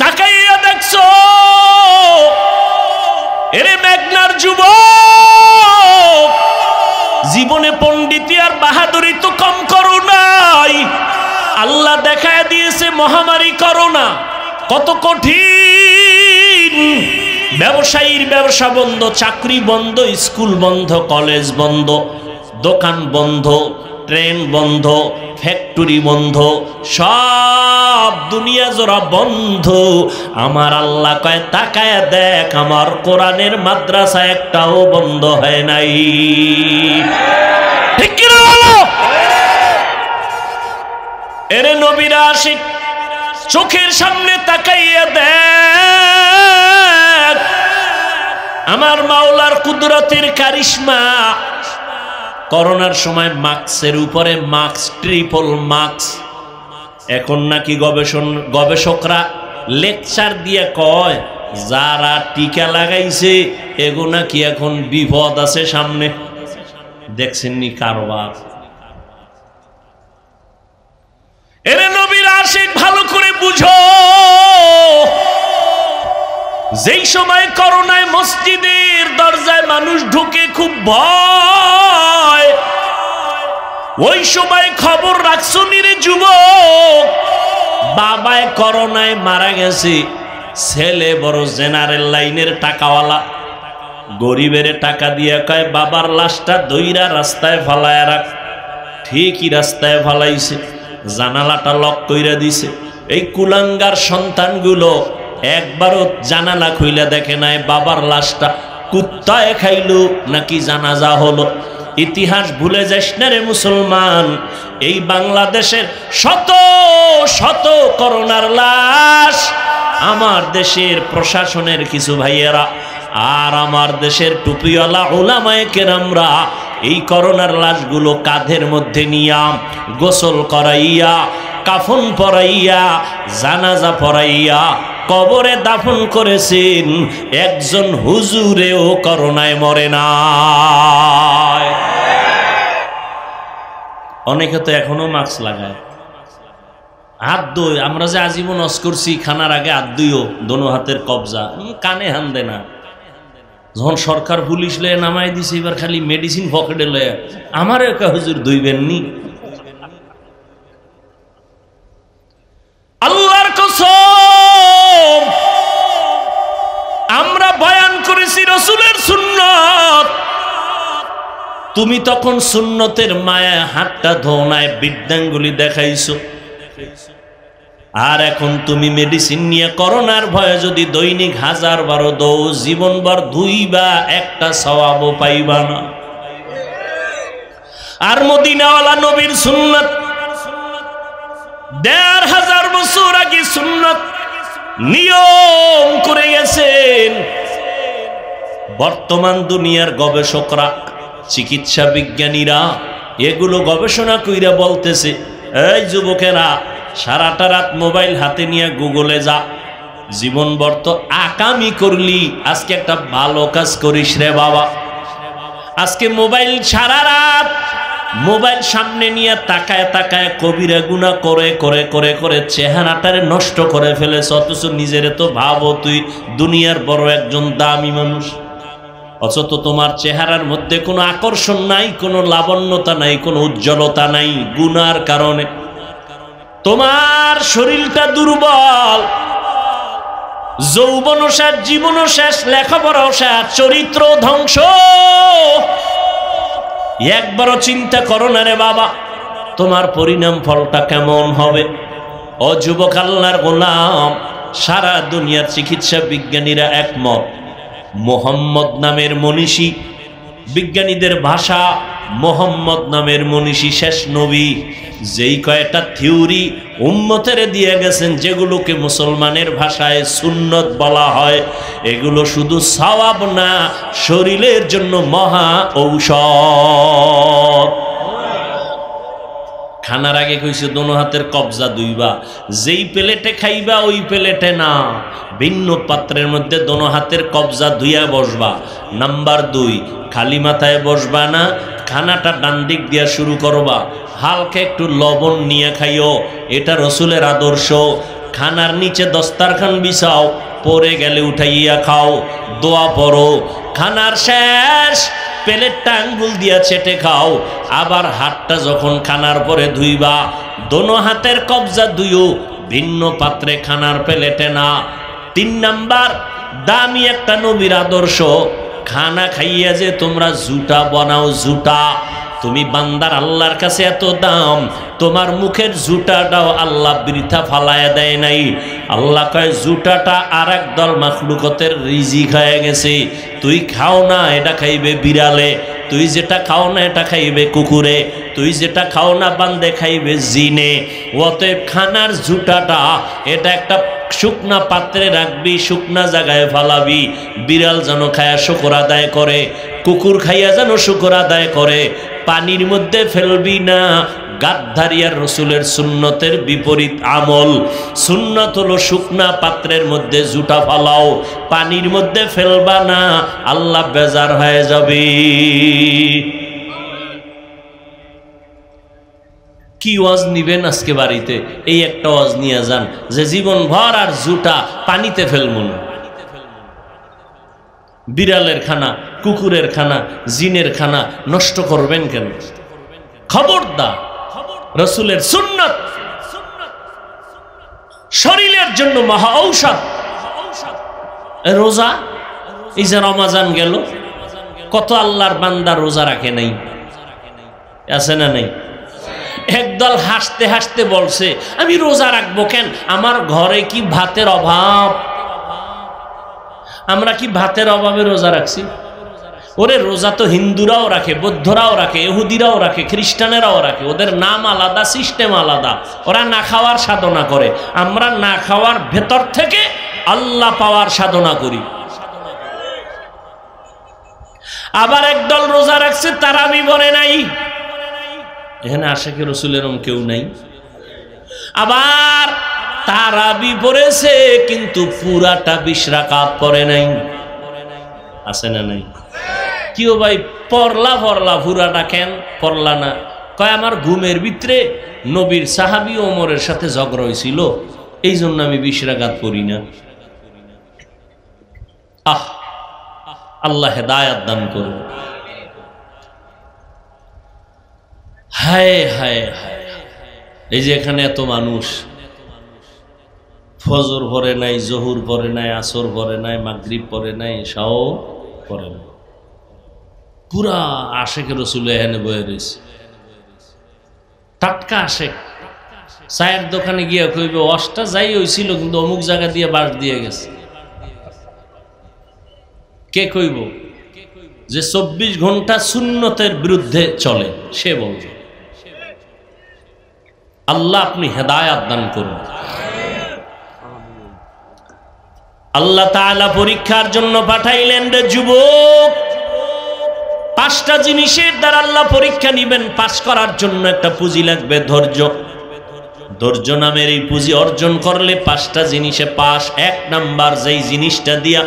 তাকাইয়া দেখছো এরে মেঘনার যুবক, জীবনে পণ্ডিতি আর বাহাদুরি তো কম করো নাই। আল্লাহ দেখায় দিয়েছে মহামারী করোনা, কত কঠিন। ব্যবসায়ীর ব্যবসা বন্ধ, চাকরি বন্ধ, স্কুল বন্ধ, কলেজ বন্ধ, দোকান বন্ধ, ট্রেন বন্ধ, ফ্যাক্টরি বন্ধ, সব দুনিয়া জোড়া বন্ধ। আমার আল্লাহ কয় তাকায় দেখ আমার কোরআনের মাদ্রাসা একটাও বন্ধ হয় নাই। ঠিক কি না বলো? এরে নবীরা আশিক, চোখের সামনে তাকাইয়া দেখ আমার মাওলার কুদরতের কারিশমা। করোনার সময় মাস্কের উপরে মাস্ক, ট্রিপল মাস্ক। এখন নাকি গবেষকরা লেকচার দিয়ে কয় যারা টিকা লাগাইছে এগো নাকি এখন বিপদ আছে সামনে। দেখছেননি কারবার? এরে নবীর আশিক ভালো করে বুঝো, যেই সময় করোনায় মসজিদের দরজায় মানুষ ঢুকে খুব ভয়, ওই সময় খবর রাখছো নিরে যুবক, বাবায় করোনায় মারা গেছে, ছেলে বড় জেনারেল লাইনের টাকাওয়ালা, গরিবের টাকা দিয়ে কয় বাবার লাশটা দইরা রাস্তায় ফালায় রাখ। ঠিকই রাস্তায় ফালাইছে, জানালাটা লক কইরা দিছে। এই কুলাঙ্গার সন্তানগুলো একবারও জানালা খুইলা দেখে নাই বাবার লাশটা কুত্তায় খাইলো নাকি জানাজা হলো। ইতিহাস ভুলে যাস না রে মুসলমান। এই বাংলাদেশের শত শত করোনার লাশ আমার দেশের প্রশাসনের কিছু ভাইয়েরা আর আমার দেশের টুপিওয়ালা উলামায়ে কেরামরা এই করোনার লাশগুলো কাঁধের মধ্যে নিয়া গোসল করাইয়া, কাফন পরাইয়া, জানাজা পরাইয়া কবরে দাফন করেছেন। একজন হুজুরেও করোনায় মরে না। অনেকে তো এখনো মাস্ক লাগায়। হাত ধুই, আমরা যে আজীবন অস করছি খানার আগে হাত ধুইও, দোনো হাতের কবজা, কানে হান দে না। যখন সরকার পুলিশ লয়ে নামাই দিছে, এবার খালি মেডিসিন পকেটে লয়ে আমার একা হুজুর ধুইবেননি। আল্লাহর কসম, আমরা বয়ান করেছি রাসূলের সুন্নাত, তুমি তখন সুন্নতের মায়া হাতটা ধোনায় বৃদ্ধাঙ্গুলি দেখাইছো। আর এখন তুমি মেডিসিন নিয়ে করোনার ভয়ে যদি দৈনিক 1000 দৌ জীবনভর ধুইবা, একটা সওয়াবও পাইবা না। আর মদিনাওয়ালা নবীর সুন্নাত 1500 বছর আগে সুন্নাত নিয়ম করে গেছেন। বর্তমান দুনিয়ার গবেষকরা, চিকিৎসা বিজ্ঞানীরা এগুলো গবেষণা কইরা বলতেছে, এই যুবকেরা সারাটা রাত মোবাইল হাতে নিয়ে গুগলে যা, জীবনভর তো আকামি করলি, আজকে একটা ভালো কাজ করিস রে বাবা। আজকে মোবাইল সারা রাত মোবাইল সামনে নিয়ে তাকায় তাকায় কবিরা গুনাহ করে করে করে করে চেহারাটারে নষ্ট করে ফেলেছ, অথচ নিজেরে তো ভাবো তুই দুনিয়ার বড় একজন দামি মানুষ, অথচ তোমার চেহারার মধ্যে কোনো আকর্ষণ নাই, কোনো লাবণ্যতা নাই, কোনো উজ্জ্বলতা নাই। গুনার কারণে তোমার শরীরটা দুর্বল, যৌবন শেষ, জীবন শেষ, লেখাপড়া শেষ, চরিত্র ধ্বংস। একবারও চিন্তা করো না রে বাবা, তোমার পরিণাম ফলটা কেমন হবে। ও যুবক আল্লাহর গোলাম, সারা দুনিয়ার চিকিৎসা বিজ্ঞানীরা একমত, মোহাম্মদ নামের মনীষী, বিজ্ঞানীদের ভাষা মোহাম্মদ নামের মনীষী শেষ নবী, যেই কয়েকটা থিওরি উম্মতের দিয়ে গেছেন, যেগুলোকে মুসলমানের ভাষায় সুন্নত বলা হয়, এগুলো শুধু সওয়াব না, শরীরের জন্য মহা ঔষধ। খানার আগে কইছে দোনো হাতের কবজা দুইবা, যেই প্লেটে খাইবা ওই প্লেটে না, ভিন্ন পাত্রের মধ্যে দোনো হাতের কবজা ধুইয়া বসবা। নাম্বার 2, খালি মাথায় বসবা না, খানাটা ডান দিক দিয়া শুরু করবা, হালকা একটু লবণ নিয়ে খাইও, এটা রসুলের আদর্শ। খানার নিচে দস্তারখান বিছাও, পরে গেলে উঠাইয়া খাও, দোয়া পড়ো। খানার শেষ প্লেটটা আঙ্গুল দিয়া চেটে খাও, আবার হাতটা যখন খানার পরে ধুইবা, দোনো হাতের কবজা ধুইও, ভিন্ন পাত্রে, খানার প্লেটে না। 3 নাম্বার দামি একটা নবীর আদর্শ, খানা খাইয়া যে তোমরা জুটা বানাও, জুটা। তুমি বান্দার আল্লাহর কাছে এত দাম, তোমার মুখের জুটাটাও আল্লাহ বৃথা ফালায়া দেয় নাই। আল্লাহ কয় জুটাটা আর এক দল মাখলুকতের রিজিক হয়ে গেছে, তুই খাও না, এটা খাইবে বিড়ালে, তুই যেটা খাও না এটা খাইবে কুকুরে, তুই যেটা খাও না বান্দে খাইবে জিনে। অতএব খানার জুটাটা এটা একটা শুকনা পাত্রে রাখবি, শুকনা জায়গায় ফালাবি, বিড়াল যেন খায়া শুকর আদায় করে, কুকুর খাইয়া যেন শুকর আদায় করে, পানির মধ্যে ফেলবি না। গাদ্দারিয়ার রসুলের সুন্নতের বিপরীত আমল। সুন্নত হলো শুকনা পাত্রের মধ্যে জুটা ফালাও, পানির মধ্যে ফেলবা না, আল্লাহ বেজার হয়ে যাবে। কি ওয়াজ নিবেন আজকে বাড়িতে? এই একটা ওয়াজ নিয়ে যান যে জীবন ভর আর জুটা পানিতে ফেলবো না। বিড়ালের খানা, কুকুরের খানা, জিনের খানা নষ্ট করবেন কেন? খবরদার, রসুলের সুন্নাত শরীরের জন্য মহা ঔষধ। রোজা, এই যে রমাজান গেল, কত আল্লাহর বান্দা রোজা রাখে নাই, আছে না নাই? একদল হাসতে হাসতে বলছে আমি রোজা রাখবো কেন, আমার ঘরে কি ভাতের অভাব? আমরা কি ভাতের অভাবে রোজা রাখছি? ওরে রোজা তো হিন্দুরাও রাখে, বৌদ্ধরাও রাখে, ইহুদিরাও রাখে, খ্রিস্টানেরাও রাখে, ওদের নাম আলাদা, সিস্টেম আলাদা, ওরা না খাওয়ার সাধনা করে, আমরা না খাওয়ার ভেতর থেকে আল্লাহ পাওয়ার সাধনা করি। আবার একদল রোজা রাখছে তারাবি বলে নাই, এখানে আশাকে রসুলের কেউ নাই। আবার তারাবি পড়েছে কিন্তু পুরাটা 20 রাকাত পড়ে নাই, আছে না নাই? কিও ভাই পড়লা পুরাটা কেন পড়লা না? কয় আমার ঘুমের ভিতরে নবীর সাহাবী ওমরের সাথে ঝগড়া হয়েছিল, এই জন্য আমি 20 রাকাত পড়ি না। আল্লাহ হেদায়াত দান করুন। হায় হায় হায়, এই যে এখানে এত মানুষ ফজর পড়ে নাই, জহুর পড়ে নাই, আসর পড়ে নাই, মাগরিব পড়ে নাই, এশাও পড়ে নাই, পুরা আশেক রসুল এখানে বয়ে রয়েছে। টাটকা আশেক চায়ের দোকানে গিয়ে কইবে অষ্টা যাই হয়েছিল কিন্তু অমুক জায়গা দিয়ে বাস দিয়ে গেছে। কে কইব? যে 24 ঘন্টা সুন্নতের বিরুদ্ধে চলে সে বলবে। আল্লাহ আপনি হেদায়াত দান করুন। আল্লাহ তাআলা পরীক্ষার জন্য পাঠাইলেন রে যুবক, 5টা জিনিসের দ্বারা আল্লাহ পরীক্ষা নিবেন। পাস করার জন্য একটা পুঁজি লাগবে, ধৈর্য। ধৈর্য নামের এই পুঁজি অর্জন করলে 5টা জিনিসে পাস। 1 নাম্বার যেই জিনিসটা দিয়া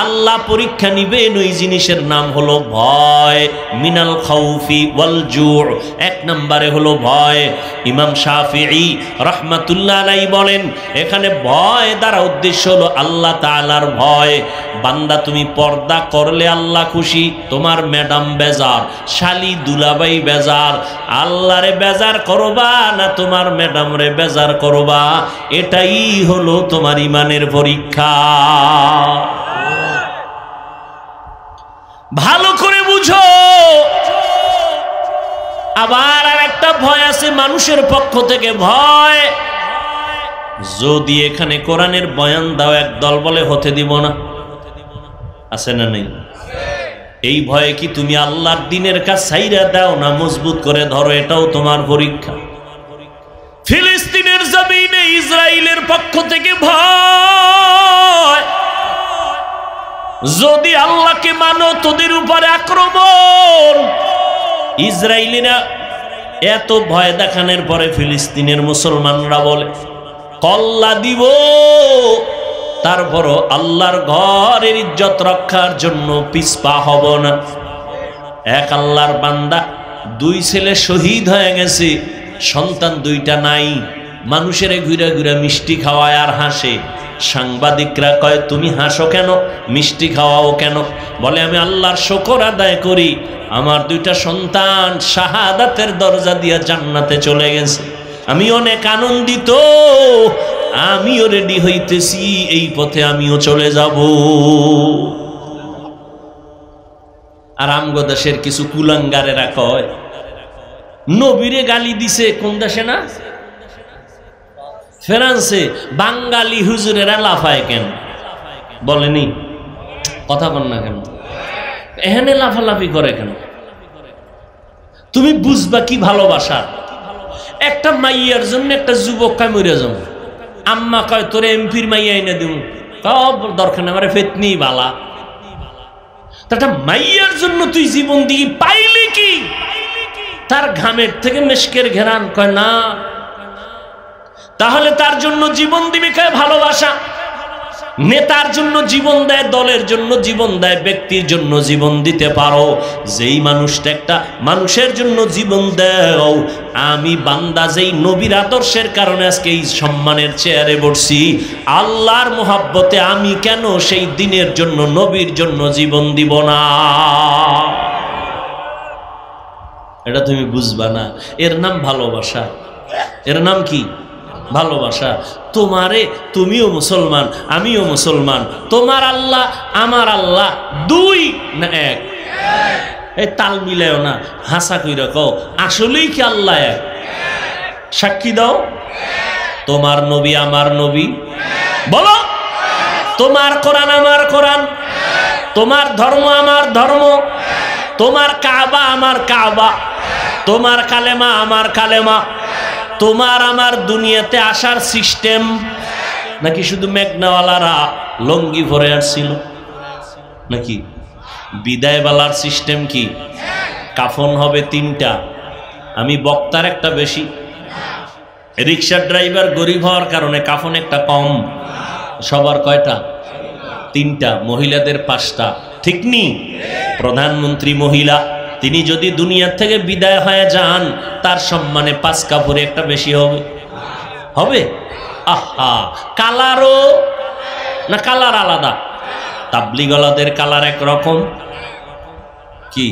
আল্লাহ পরীক্ষা নিবেন ওই জিনিসের নাম হলো ভয়। মিনাল খাউফি ওয়াল জু', 1 নম্বরে হলো ভয়। ইমাম শাফিঈ রাহমাতুল্লাহ আলাইহি বলেন এখানে ভয় দ্বারা উদ্দেশ্য হলো আল্লাহ তাআলার ভয়। বান্দা তুমি পর্দা করলে আল্লাহ খুশি, তোমার ম্যাডাম বেজার, শালি দুলাভাই বেজার, আল্লাহরে বেজার করবা না তোমার ম্যাডাম রে বেজার করবা, এটাই হলো তোমার ইমানের পরীক্ষা। ভালো করে বুঝো। আবার আর একটা ভয় আছে মানুষের পক্ষ থেকে ভয়। যদি এখানে কোরআনের বয়ান দাও একদল বলে হতে দিব না, আছে না নেই? এই ভয়ে কি তুমি আল্লাহর দ্বীনের কাজ ছাইরা দাও না মজবুত করে ধরো, এটাও তোমার পরীক্ষা। ফিলিস্তিনের জমিনে ইসরায়েলের পক্ষ থেকে ভয়, যদি আল্লাহকে মানো তোদের উপরে আক্রমণ। ইসরায়েলিরা এত ভয় দেখানোর পরে ফিলিস্তিনের মুসলমানরা বলে কল্লা দিব, তারপরও আল্লাহর ঘরের ইজ্জত রক্ষার জন্য পিছপা হব না। এক আল্লাহর বান্দা 2 ছেলে শহীদ হয়ে গেছে, সন্তান 2টা নাই, মানুষের ঘুরে ঘুরে মিষ্টি খাওয়ায় আর হাসে। সাংবাদিকরা কয় তুমি হাসো কেন, মিষ্টি খাওয়াও কেন? বলে আমি আল্লাহর শুকর আদায় করি, আমার 2টা সন্তান শাহাদাতের দরজা দিয়ে জান্নাতে চলে গেছে, আমি অনেক আনন্দিত, আমিও রেডি হইতেছি, এই পথে আমিও চলে যাব। আর আমগো দেশের কিছু কুলাঙ্গারেরা কয় নবীরে গালি দিছে, কোন দেশে না ফ্রান্সে, বাঙালি হুজুরেরা লাফায় কেন? বলেনি কথা বল না কেন? এখানে লাফালাফি করে কেন? তুমি বুঝবা কি ভালোবাসা? একটা মাইয়ার জন্য একটা যুবক কায় মরে যাবো, আম্মা কয় তোরে এমপির মাইয়া এনে দিব, দরকার নেই, আমার ফেতনি বালা। একটা মাইয়ার জন্য তুই জীবন দিয়ে পাইলি কি? তার ঘামের থেকে মেশকের ঘেরান, কয় না। তাহলে তার জন্য জীবন দিবে কয় ভালোবাসা। নেতার জন্য জীবন দেয়, দলের জন্য জীবন দেয়, ব্যক্তির জন্য জীবন দিতে পারো। যেই মানুষটা একটা মানুষের জন্য জীবন দেও, আমি বান্দা যেই নবীর আদর্শের কারণে আজকে এই সম্মানের চেয়ারে বসছি, আল্লাহর মোহাব্বতে আমি কেন সেই দিনের জন্য নবীর জন্য জীবন দিব না? এটা তুমি বুঝবা না। এর নাম ভালোবাসা, এর নাম কি? ভালোবাসা। তোমারে, তুমিও মুসলমান, আমিও মুসলমান, তোমার আল্লাহ আমার আল্লাহ 2 না 1? এই তাল মিলাও না, হাসা কইরা কও আসলেই কি আল্লাহ 1? সাক্ষী দাও। তোমার নবী আমার নবী, বলো। তোমার কোরআন আমার কোরআন, তোমার ধর্ম আমার ধর্ম, তোমার কাবা আমার কাবা, তোমার কালেমা আমার কালেমা, তোমার আমার দুনিয়াতে আসার সিস্টেম নাকি শুধু মেঘনাওয়ালারা লঙ্গি ভরে আসছিল নাকি? বিদায় বেলার সিস্টেম কি? কাফন হবে 3টা, আমি বক্তার একটা বেশি, রিক্সার ড্রাইভার গরিব হওয়ার কারণে কাফন একটা কম। সবার কয়টা? 3টা। মহিলাদের 5টা, ঠিক নি? প্রধানমন্ত্রী মহিলা, তিনি যদি দুনিয়া থেকে বিদায় হয়ে যান, তার সম্মানে 5 কাপড়ে একটা বেশি হবে, হবে? আহা, কালারও না, কালার আলাদা। তাবলিগওয়ালাদের কালার একরকম, কি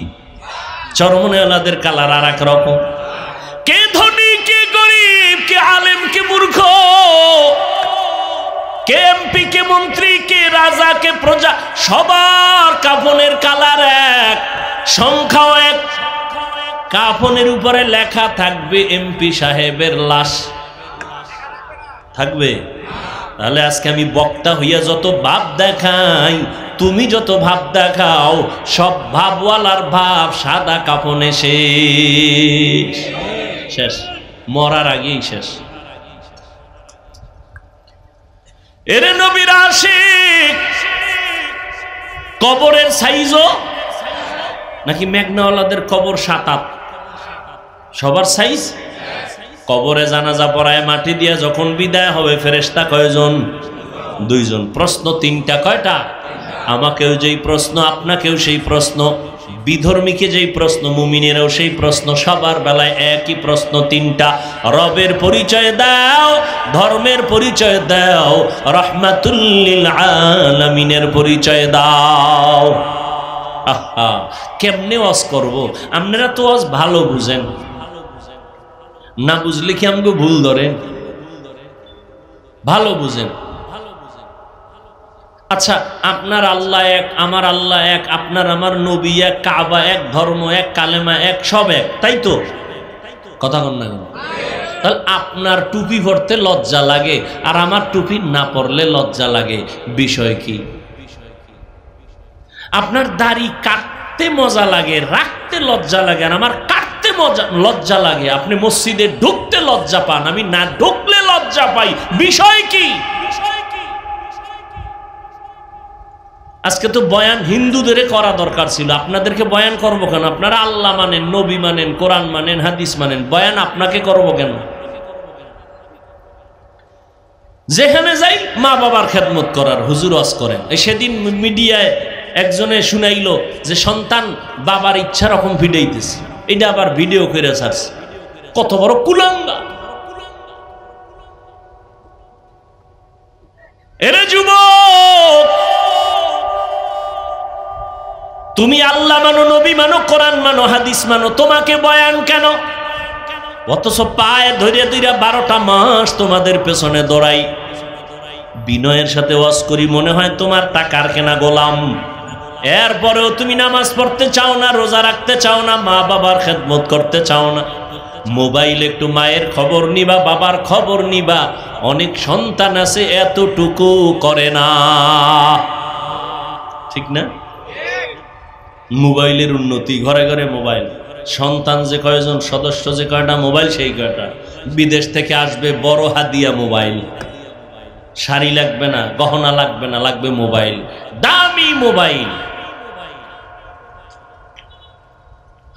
চরমনেওয়ালাদের কালার আর এক রকম। কে ধনী, কে গরিব, কে আলেম, কে মূর্খ, কে এমপি, কে মন্ত্রী, কে রাজা, কে প্রজা, সবার কাফনের কালার এক, সংখ্যাও এক। কাফনের উপরে লেখা থাকবে এমপি সাহেবের লাশ, থাকবে? তাহলে আজকে আমি বক্তা হইয়া যত ভাব দেখাই, তুমি যত ভাব দেখাও, সব ভাবওয়ালার ভাব সাদা কাফনে শেষ, শেষ, মরার আগেই শেষ। এরে নবীর আশিক, কবরের সাইজও নাকি মেঘনাওয়ালাদের কবর 7-8, সবার সাইজ? কবরে জানাজা পড়ায় মাটি দিয়ে যখন বিদায় হবে, ফেরেশতা কয়জন? 2 জন। প্রশ্ন 3টা, কয়টা? আমাকেও যেই প্রশ্ন, আপনাকেও সেই প্রশ্ন, বিধর্মীকে যেই প্রশ্ন, মুমিনেরও সেই প্রশ্ন, সবার বেলায় একই প্রশ্ন 3টা। রবের পরিচয় দাও, ধর্মের পরিচয় দাও, রাহমাতুল লিল আলামিনের পরিচয় দাও। আহা, কেমনে ওয়াজ করব? আপনারা তো ওয়াজ ভালো বুঝেন, না বুঝলে কি আমাকে ভুল ধরে? ভালো বুঝেন। আচ্ছা, আপনার আল্লাহ এক, আমার আল্লাহ এক, আপনার আমার নবী এক, কাবা এক, ধর্ম এক, কালেমা এক, সব এক, তাই তো? কথা কন না? তাহলে আপনার টুপি পরতে লজ্জা লাগে আর আমার টুপি না পরলে লজ্জা লাগে, বিষয় কি? আপনার দাড়ি কাটতে মজা লাগে, রাখতে লজ্জা লাগে, আর আমার কাটতে লজ্জা লাগে। আপনি মসজিদে ঢুকতে লজ্জা পান, আমি না ঢুকলে লজ্জা পাই, বিষয় কি? আজকে তো বয়ান হিন্দুদের করা দরকার ছিল, আপনাদেরকে বয়ান করবো কেন? আপনারা আল্লাহ মানেন, নবী মানেন, কোরআন মানেন, হাদিস মানেন, বয়ান আপনাকে করবো কেন? যেখানে যাই মা বাবার খেদমত করার হুজুর ওয়াজ করেন। সেদিন মিডিয়ায় একজনে শুনাইলো যে সন্তান বাবার ইচ্ছা রকম ভিডিওতেছে, এটা আবার ভিডিও করে ছাড়ছে। কত বড় কুলাঙ্গা! এরে যুবক, তুমি আল্লাহ মানো, নবী মানো, কোরআন মানো, হাদিস মানো, তোমাকে বয়ান কেন? অথচ পায়ে ধরে ধরে 12টা মাস তোমাদের পেছনে দৌড়াই, বিনয়ের সাথে ওয়াজ করি, মনে হয় তোমার টাকার কেনা গোলাম। এরপরেও তুমি নামাজ পড়তে চাও না, রোজা রাখতে চাও না, মা বাবার খেদমত করতে চাও না। মোবাইল একটু মায়ের খবর নিবা, বাবার খবর নিবা। অনেক সন্তান আছে এতটুকু করে না, ঠিক না? মোবাইলের উন্নতি, ঘরে ঘরে মোবাইল, সন্তান যে কয়জন, সদস্য যে কয়টা, মোবাইল সেই কয়টা। বিদেশ থেকে আসবে বড় হাদিয়া মোবাইল, শাড়ি লাগবে না, গহনা লাগবে না, লাগবে মোবাইল, দামি মোবাইল।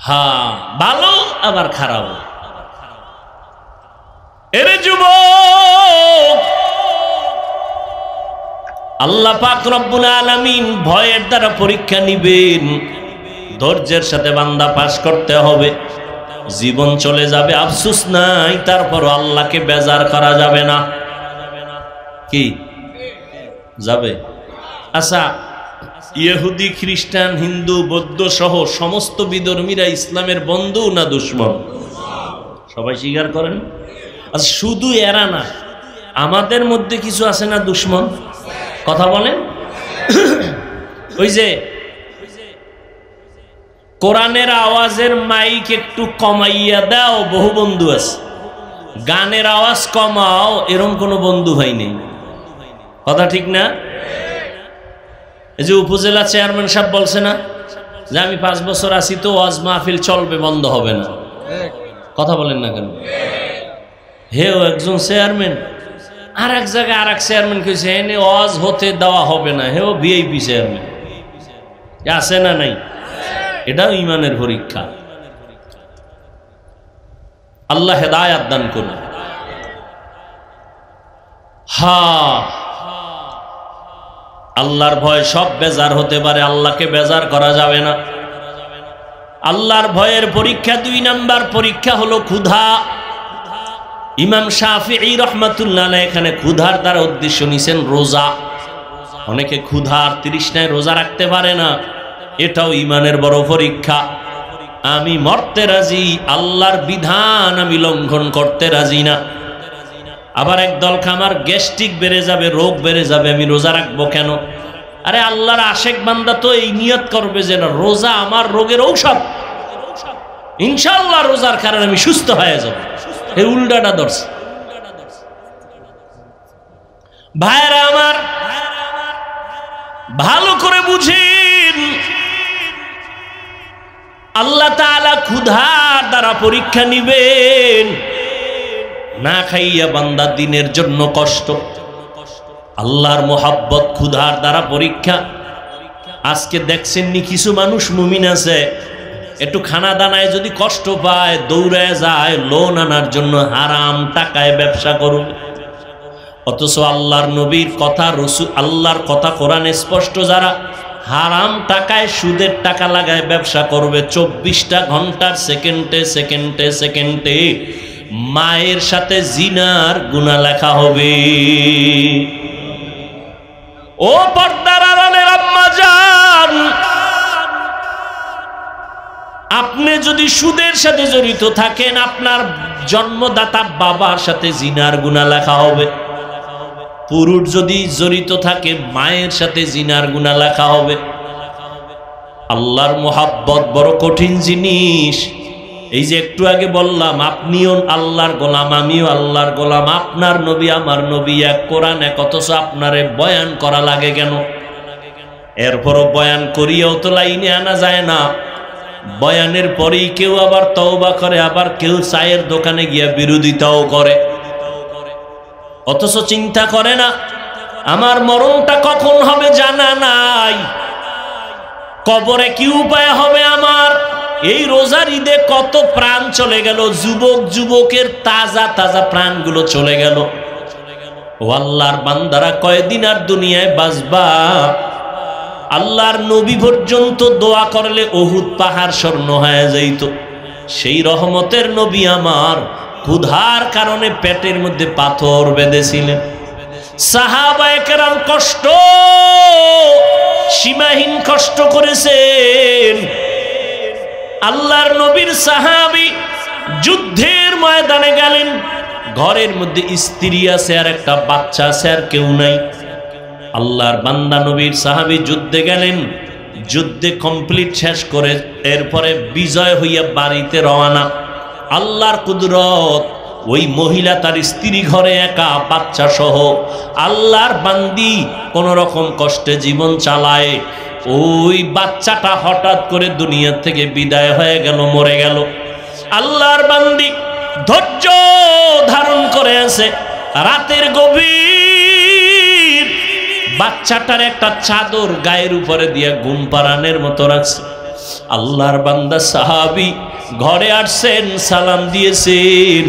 হ্যাঁ, ভালো আবার খারাপ। এরে যুবক, আল্লাহ পাক রব্বুল আলামিন ভয়ের দ্বারা পরীক্ষা নিবেন, ধৈর্যের সাথে বান্দা পাস করতে হবে। জীবন চলে যাবে, আফসোস নাই, তারপরও আল্লাহকে বেজার করা যাবে না। কি যাবে? আচ্ছা, ইহুদি, খ্রিস্টান, হিন্দু, বৌদ্ধ সহ সমস্ত বিধর্মীরা ইসলামের বন্ধু না দুশমন? সবাই স্বীকার করেন। আচ্ছা, শুধু এরা না, আমাদের মধ্যে কিছু আছে না দুশমন? কথা বলেন। ওই যে কোরআনের আওয়াজের মাইক একটু কমাইয়া দাও, বহু বন্ধু আছে। গানের আওয়াজ কমাও, এরকম কোনো বন্ধু ভাই নেই। কথা ঠিক না? এই যে উপজেলা চেয়ারম্যান সাহেব বলছে না যে আমি 5 বছর আছি, তো ওয়াজ মাহফিল চলবে, বন্ধ হবে না। কথা বলেন না কেন? হেও একজন চেয়ারম্যান, আর এক জায়গায় আর এক চেয়ারম্যান কইছে এনে ওয়াজ হতে দেওয়া হবে না। হেও ভিআইপি চেয়ারম্যান, আছে না নাই? এটাও ইমানের পরীক্ষা। আল্লাহ হেদায়াত দান করুন। হ্যাঁ, আল্লাহর ভয় সব বেজার হতে পারে, আল্লাহকে বেজার করা যাবে না। আল্লাহর ভয়ের পরীক্ষা 2 নাম্বার পরীক্ষা হলো ক্ষুধা। ইমাম শাফিঈ রাহমাতুল্লাহ আলাইহি এখানে ক্ষুধার দ্বারা উদ্দেশ্য নিছেন রোজা। অনেকে ক্ষুধার তৃষ্ণায় রোজা রাখতে পারে না, এটাও ইমানের বড় পরীক্ষা। আমি মরতে রাজি, আল্লাহর বিধান আমি লঙ্ঘন করতে রাজি না। আবার একদল খামার গ্যাস্ট্রিক বেড়ে যাবে, রোগ বেড়ে যাবে, আমি রোজা রাখবো কেন? আরে আল্লাহর আশেক বান্দা তো এই নিয়ত করবে যে না, রোজা আমার রোগের ঔষধ, ইনশাআল্লাহ রোজার কারণে আমি সুস্থ হয়ে যাব। এই উল্টাটা ধরছে। ভাইরা আমার, ভালো করে বুঝেন, আল্লাহ তাআলা ক্ষুধার দ্বারা পরীক্ষা নিবেন। না খাইয়া বান্দা দিনের জন্য কষ্ট, আল্লাহর মোহাব্বত ক্ষুধার দ্বারা পরীক্ষা। আজকে দেখছেননি কিছু মানুষ মুমিন আছে, একটু খানা দানায় যদি কষ্ট পায় দৌড়ায় যায় লোন আনার জন্য, হারাম টাকায় ব্যবসা করবে। অথচ আল্লাহর নবীর কথা, রসুল আল্লাহর কথা কোরআনে স্পষ্ট, যারা হারাম টাকায় সুদের টাকা লাগায় ব্যবসা করবে, 24টা ঘন্টার সেকেন্ডে সেকেন্ডে সেকেন্ডে মায়ের সাথে জিনার গুনাহ লেখা হবে। ও পর্দার আড়ালের আম্মা জান, আপনি যদি সুদের সাথে জড়িত থাকেন, আপনার জন্মদাতা বাবার সাথে জিনার গুনাহ লেখা হবে। পুরুষ যদি জড়িত থাকে, মায়ের সাথে জিনার গুনাহ লেখা হবে। আল্লাহর মোহাব্বত বড় কঠিন জিনিস। এই যে একটু আগে বললাম, আপনিও আল্লাহর গোলাম, আমিও আল্লাহর গোলাম, আপনার নবী আমার নবী এক, কোরআন এক, অথচ আপনারে বয়ান করা লাগে কেন? এরপরও বয়ান করিয়াও তো লাইনে আনা যায় না। বয়ানের পরেই কেউ আবার তওবা করে, আবার কেউ চায়ের দোকানে গিয়া বিরোধিতাও করে, অথচ চিন্তা করে না আমার মরণটা কখন হবে জানা নাই, কবরে কি উপায় হবে আমার। এই রোজার ঈদে কত প্রাণ চলে গেল, যুবক যুবকের তাজা তাজা প্রাণগুলো চলে গেল। ও আল্লাহর বান্দারা, কয়দিন আর দুনিয়ায় বাঁচবা? আল্লাহর নবী পর্যন্ত দোয়া করলে উহুদ পাহাড় স্বর্ণ হয়ে যাইত। সেই রহমতের নবী আমার ক্ষুধার কারণে পেটের মধ্যে পাথর বেঁধেছিলেন। সাহাবায়ে কেরাম কষ্ট, সীমাহীন কষ্ট করেছেন। আল্লাহর নবীর সাহাবী যুদ্ধের ময়দানে গেলেন, ঘরের মধ্যে স্ত্রী আছে আর একটা বাচ্চা আছে, আর কেউ নাই। আল্লাহর বান্দা নবীর সাহাবী যুদ্ধে গেলেন, যুদ্ধে কমপ্লিট শেষ করে এরপরে বিজয় হইয়া বাড়িতে রওনা। আল্লাহর কুদরত, ওই মহিলা তার স্ত্রী ঘরে একা, বাচ্চা সহ। আল্লাহর বান্দি কোন রকম কষ্টে জীবন চালায়, ওই বাচ্চাটা হঠাৎ করে দুনিয়া থেকে বিদায় হয়ে গেল, মরে গেল। আল্লাহর বান্দি ধৈর্য ধারণ করে আছে, রাতের গভীর বাচ্চাটার একটা চাদর গায়ের উপরে দিয়ে ঘুম পাড়ানোর মতো রাখছে। আল্লাহর বান্দা সাহাবী ঘরে আসছেন, সালাম দিয়েছেন,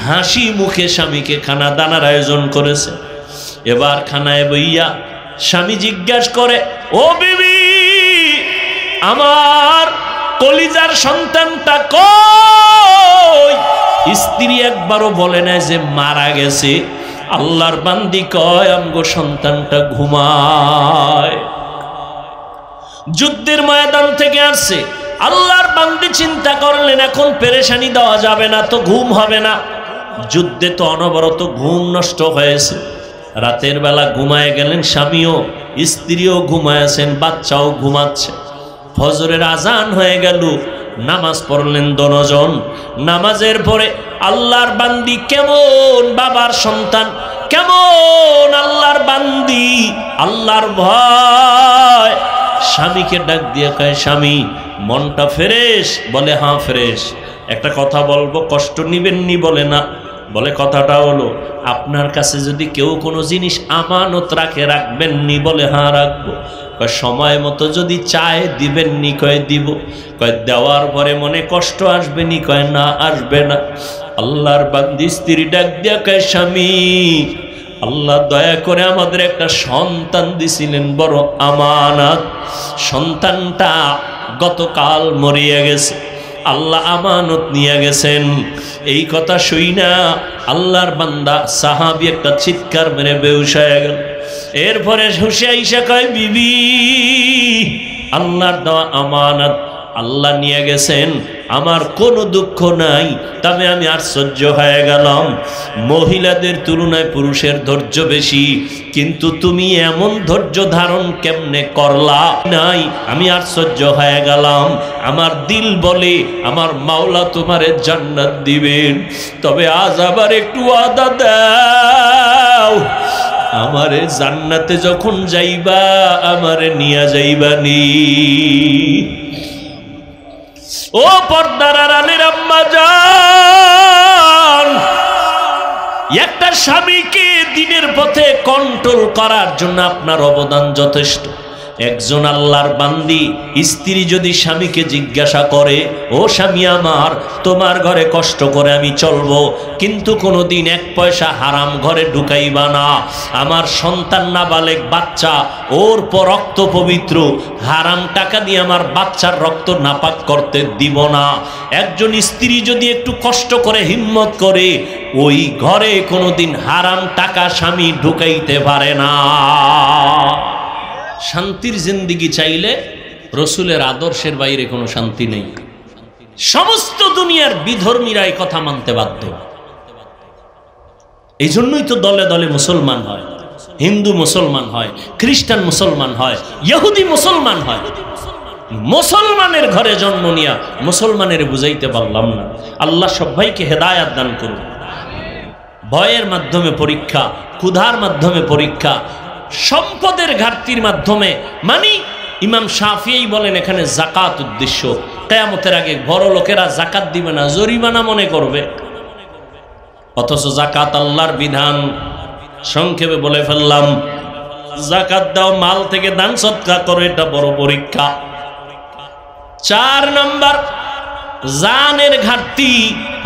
হাসি মুখে স্বামীকে খানা দানার আয়োজন করেছে। এবার খানায় বইয়া স্বামী জিজ্ঞাসা করে, ও বিবি, আমার কলিজার সন্তানটা কই? স্ত্রী একবারও বলে না যে মারা গেছে। আল্লাহর বান্দি কয়, আমগো সন্তানটা ঘুমায়। যুদ্ধের ময়দান থেকে আসছে, আল্লাহর বান্দি চিন্তা করলেন এখন পেরেশানি দেওয়া যাবে না, তো ঘুম হবে না। যুদ্ধে তো অনবরত ঘুম নষ্ট হয়েছে। রাতের বেলা ঘুমায় গেলেন স্বামীও, স্ত্রীও ঘুমায়ছেন, বাচ্চাও ঘুমাচ্ছে। ফজরের আজান হয়ে গেল, নামাজ পড়লেন দনজন। নামাজের পরে আল্লাহর বান্দি কেমন বাবার সন্তান, কেমন আল্লাহর বান্দি, আল্লাহর ভয়। স্বামীকে ডাক দিয়ে কয়, স্বামী মনটা ফ্রেশ? বলে হ্যাঁ ফ্রেশ। একটা কথা বলবো, কষ্ট নিবেননি? বলে না। বলে কথাটা হলো, আপনার কাছে যদি কেউ কোনো জিনিস আমানত রাখে, রাখবেননি? বলে হ্যাঁ রাখবো। কয় সময় মতো যদি চায় দিবেননি? কয় দিব। কয় দেওয়ার পরে মনে কষ্ট আসবেনি? কয় না, আসবে না। আল্লাহর বান্দি স্ত্রী ডাক দিয়া কয়, স্বামী আল্লাহ দয়া করে আমাদের একটা সন্তান দিছিলেন, বড় আমানত। সন্তানটা গতকাল মরিয়া গেছে, আল্লাহ আমানত নিয়ে গেছেন। এই কথা শুই না আল্লাহর বান্দা সাহাবী একটা চিৎকার মেরে বেহুশ হয়ে গেল। এরপরে হুশে আইসা কয়, বিবি আল্লাহর দেওয়া আমানত আল্লাহ নিয়ে গেছেন, আমার কোনো দুঃখ নাই, তবে আমি আশ্চর্য হয়ে গেলাম, মহিলাদের তুলনায় পুরুষের ধৈর্য বেশি, কিন্তু তুমি এমন ধৈর্য ধারণ কেমনে করলা? নাই, আমি আশ্চর্য হয়ে গেলাম। আমার দিল বলে আমার মাওলা তোমারে জান্নাত দিবেন, তবে আজ আবার একটু ওয়াদা দাও, আমারে জান্নাতে যখন যাইবা আমারে নিয়া যাইবা নি। ও পর্দার আড়ালের আম্মা জান, একটা স্বামীকে দিনের পথে কন্ট্রোল করার জন্য আপনার অবদান যথেষ্ট। একজন আল্লাহর বান্দি স্ত্রী যদি স্বামীকে জিজ্ঞাসা করে, ও স্বামী আমার, তোমার ঘরে কষ্ট করে আমি চলবো, কিন্তু কোনোদিন এক পয়সা হারাম ঘরে ঢুকাইবা না, আমার সন্তান নাবালেগ বাচ্চা, ওর পর রক্ত পবিত্র, হারাম টাকা দিয়ে আমার বাচ্চার রক্ত নাপাক করতে দিব না। একজন স্ত্রী যদি একটু কষ্ট করে হিম্মত করে, ওই ঘরে কোনোদিন হারাম টাকা স্বামী ঢুকাইতে পারে না। শান্তির জিন্দিগি চাইলে রসুলের আদর্শের বাইরে কোনো শান্তি নেই। সমস্ত দুনিয়ার বিধর্মীরা এই কথা মানতে বাধ্য। এই জন্যই তো দলে দলে মুসলমান হয়, হিন্দু মুসলমান হয়, খ্রিস্টান মুসলমান হয়, ইহুদি মুসলমান হয়। মুসলমানের ঘরে জন্ম নিয়া মুসলমানের বুঝাইতে পারলাম না। আল্লাহ সবাইকে হেদায়াত দান করুন। ভয়ের মাধ্যমে পরীক্ষা, ক্ষুধার মাধ্যমে পরীক্ষা, সম্পদের ঘাটতির মাধ্যমে, মানে ইমাম শাফিঈ বলেন এখানে যাকাত উদ্দেশ্য। কিয়ামতের আগে বড় লোকেরা যাকাত দিবে না, জরিমানা মনে করবে, অথচ যাকাত আল্লাহর বিধান। সংক্ষেপে বলে ফেললাম, যাকাত দাও, মাল থেকে দান সদকা করো, এটা বড় পরীক্ষা। 4 নাম্বার, জানের ঘাটতি,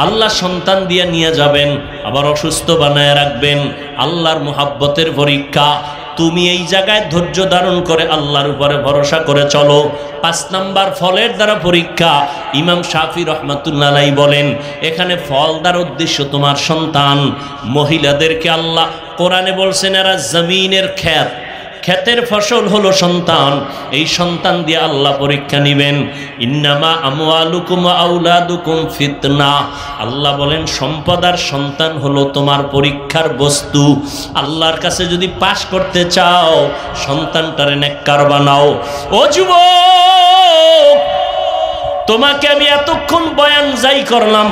আল্লাহ সন্তান দিয়ে নিয়ে যাবেন, আবার অসুস্থ বানায় রাখবেন, আল্লাহর মুহাব্বতের পরীক্ষা। তুমি এই জায়গায় ধৈর্য ধারণ করে আল্লাহর উপরে ভরসা করে চলো। 5 নাম্বার, ফলের দ্বারা পরীক্ষা। ইমাম শাফি রহমাতুল্লাহ আলাইহি বলেন এখানে ফল দ্বারা উদ্দেশ্য তোমার সন্তান। মহিলাদেরকে আল্লাহ কোরআনে বলছেন এরা জমিনের ক্ষেত, ক্ষেতের ফসল হলো সন্তান, এই সন্তান দিয়ে আল্লাহ পরীক্ষা নিবেন। ইন্নামা আমওয়ালুকুম ওয়া আওলাদুকুম ফিতনা, আল্লাহ বলেন সম্পদ আর সন্তান হলো তোমার পরীক্ষার বস্তু। আল্লাহর কাছে যদি পাশ করতে চাও, সন্তানটারে নেককার বানাও। ও যুবক, তোমাকে আমি এতক্ষণ বয়ান যাই করলাম,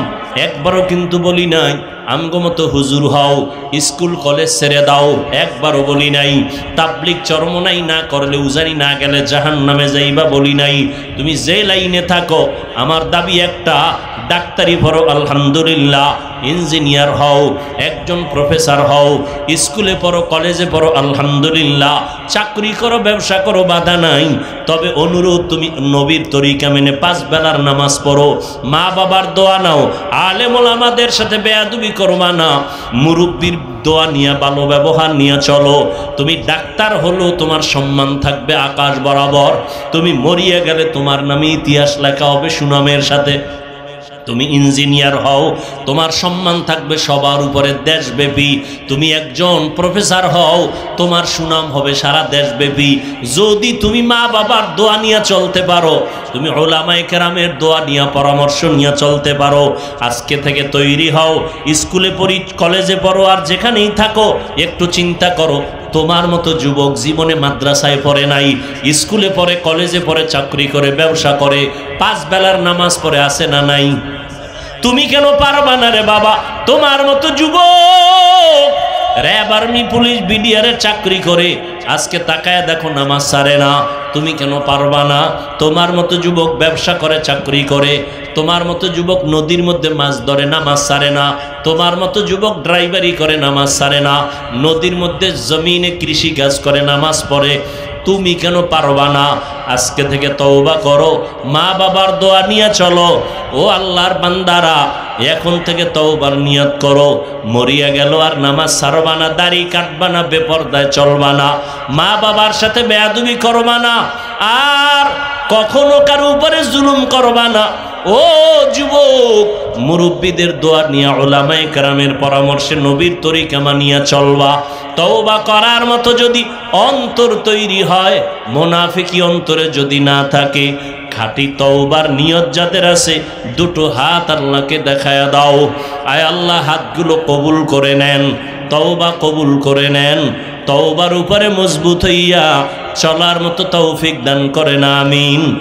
একবারও কিন্তু বলি নাই আমগো মতো হুজুর হও, স্কুল কলেজ ছেড়ে দাও, একবারও বলি নাই। তাবলিগ চরমনাই না করলে, উজানি না গেলে জাহান্নামে যাইবা বলি নাই। তুমি যে লাইনে থাকো, আমার দাবি একটা, ডাক্তারি পড়ো আলহামদুলিল্লাহ, ইঞ্জিনিয়ার হও, একজন প্রফেসর হও, স্কুলে পড়ো, কলেজে পড়ো আলহামদুলিল্লাহ, চাকরি করো, ব্যবসা করো, বাধা নাই। তবে অনুরোধ, তুমি নবীর তরিকা মেনে 5 বেলার নামাজ পড়ো, মা বাবার দোয়া নাও, আলেম ওলামাদের সাথে বেয়াদবি করবা না, মুরব্বির দোয়া নিয়ে ভালো ব্যবহার নিয়ে চলো। তুমি ডাক্তার হলো, তোমার সম্মান থাকবে আকাশ বরাবর। তুমি মরিয়া গেলে তোমার নামে ইতিহাস লেখা হবে সুনামের সাথে। তুমি ইঞ্জিনিয়ার হও, তোমার সম্মান থাকবে সবার উপরে দেশব্যাপী। তুমি একজন প্রফেসর হও, তোমার সুনাম হবে সারা দেশব্যাপী। যদি তুমি মা বাবার দোয়া নিয়ে চলতে পারো, তুমি উলামায়ে কেরামের দোয়া নিয়ে পরামর্শ নিয়ে চলতে পারো, আজকে থেকে তৈরি হও। স্কুলে পড়ি, কলেজে পড়ো, আর যেখানেই থাকো, একটু চিন্তা করো, তোমার মতো যুবক জীবনে মাদ্রাসায় পড়ে নাই, স্কুলে পড়ে, কলেজে পড়ে, চাকরি করে, ব্যবসা করে, 5 বেলার নামাজ পড়ে, আছে না নাই? তুমি কেন পারবা না রে বাবা? তোমার মতো যুবক র্যাব, আর্মি, পুলিশ, বিডিআরের চাকরি করে, আজকে তাকায় দেখো নামাজ ছাড়ে না। তুমি কেন পারবা না? তোমার মতো যুবক ব্যবসা করে, চাকরি করে, তোমার মতো যুবক নদীর মধ্যে মাছ ধরে, নামাজ ছাড়ে না। তোমার মতো যুবক ড্রাইভারি করে, নামাজ ছাড়ে না। নদীর মধ্যে জমিনে কৃষি কাজ করে, নামাজ পড়ে। তুমি কেন পারবা না? আজকে থেকে তওবা করো, মা বাবার দোয়া নিয়ে চলো। ও আল্লাহর বান্দারা, এখন থেকে তওবার নিয়ত করো। মরিয়া গেল আর নামাজ ছাড়বা না, দাড়ি কাটবা না, বেপরদায় চলবা না, মা বাবার সাথে বেয়াদবি করবা না। আর কখনো কারো উপরে জুলুম করবা না। ও যুবক, মুরব্বীদের দোয়া নিয়ে, উলামায়ে কেরামের পরামর্শে নবীর তরিকা মানিয়া চলবা। তওবা করার মতো যদি অন্তর তৈরি হয়, মুনাফিকি অন্তরে যদি না থাকে, খাঁটি তওবার নিয়ত যাদের আছে, দুটো হাত আল্লাহকে দেখায়া দাও। আয় আল্লাহ, হাতগুলো কবুল করে নেন, তওবা কবুল করে নেন, তওবার উপরে মজবুত হইয়া চলার মতো তৌফিক দান করেন, আমিন।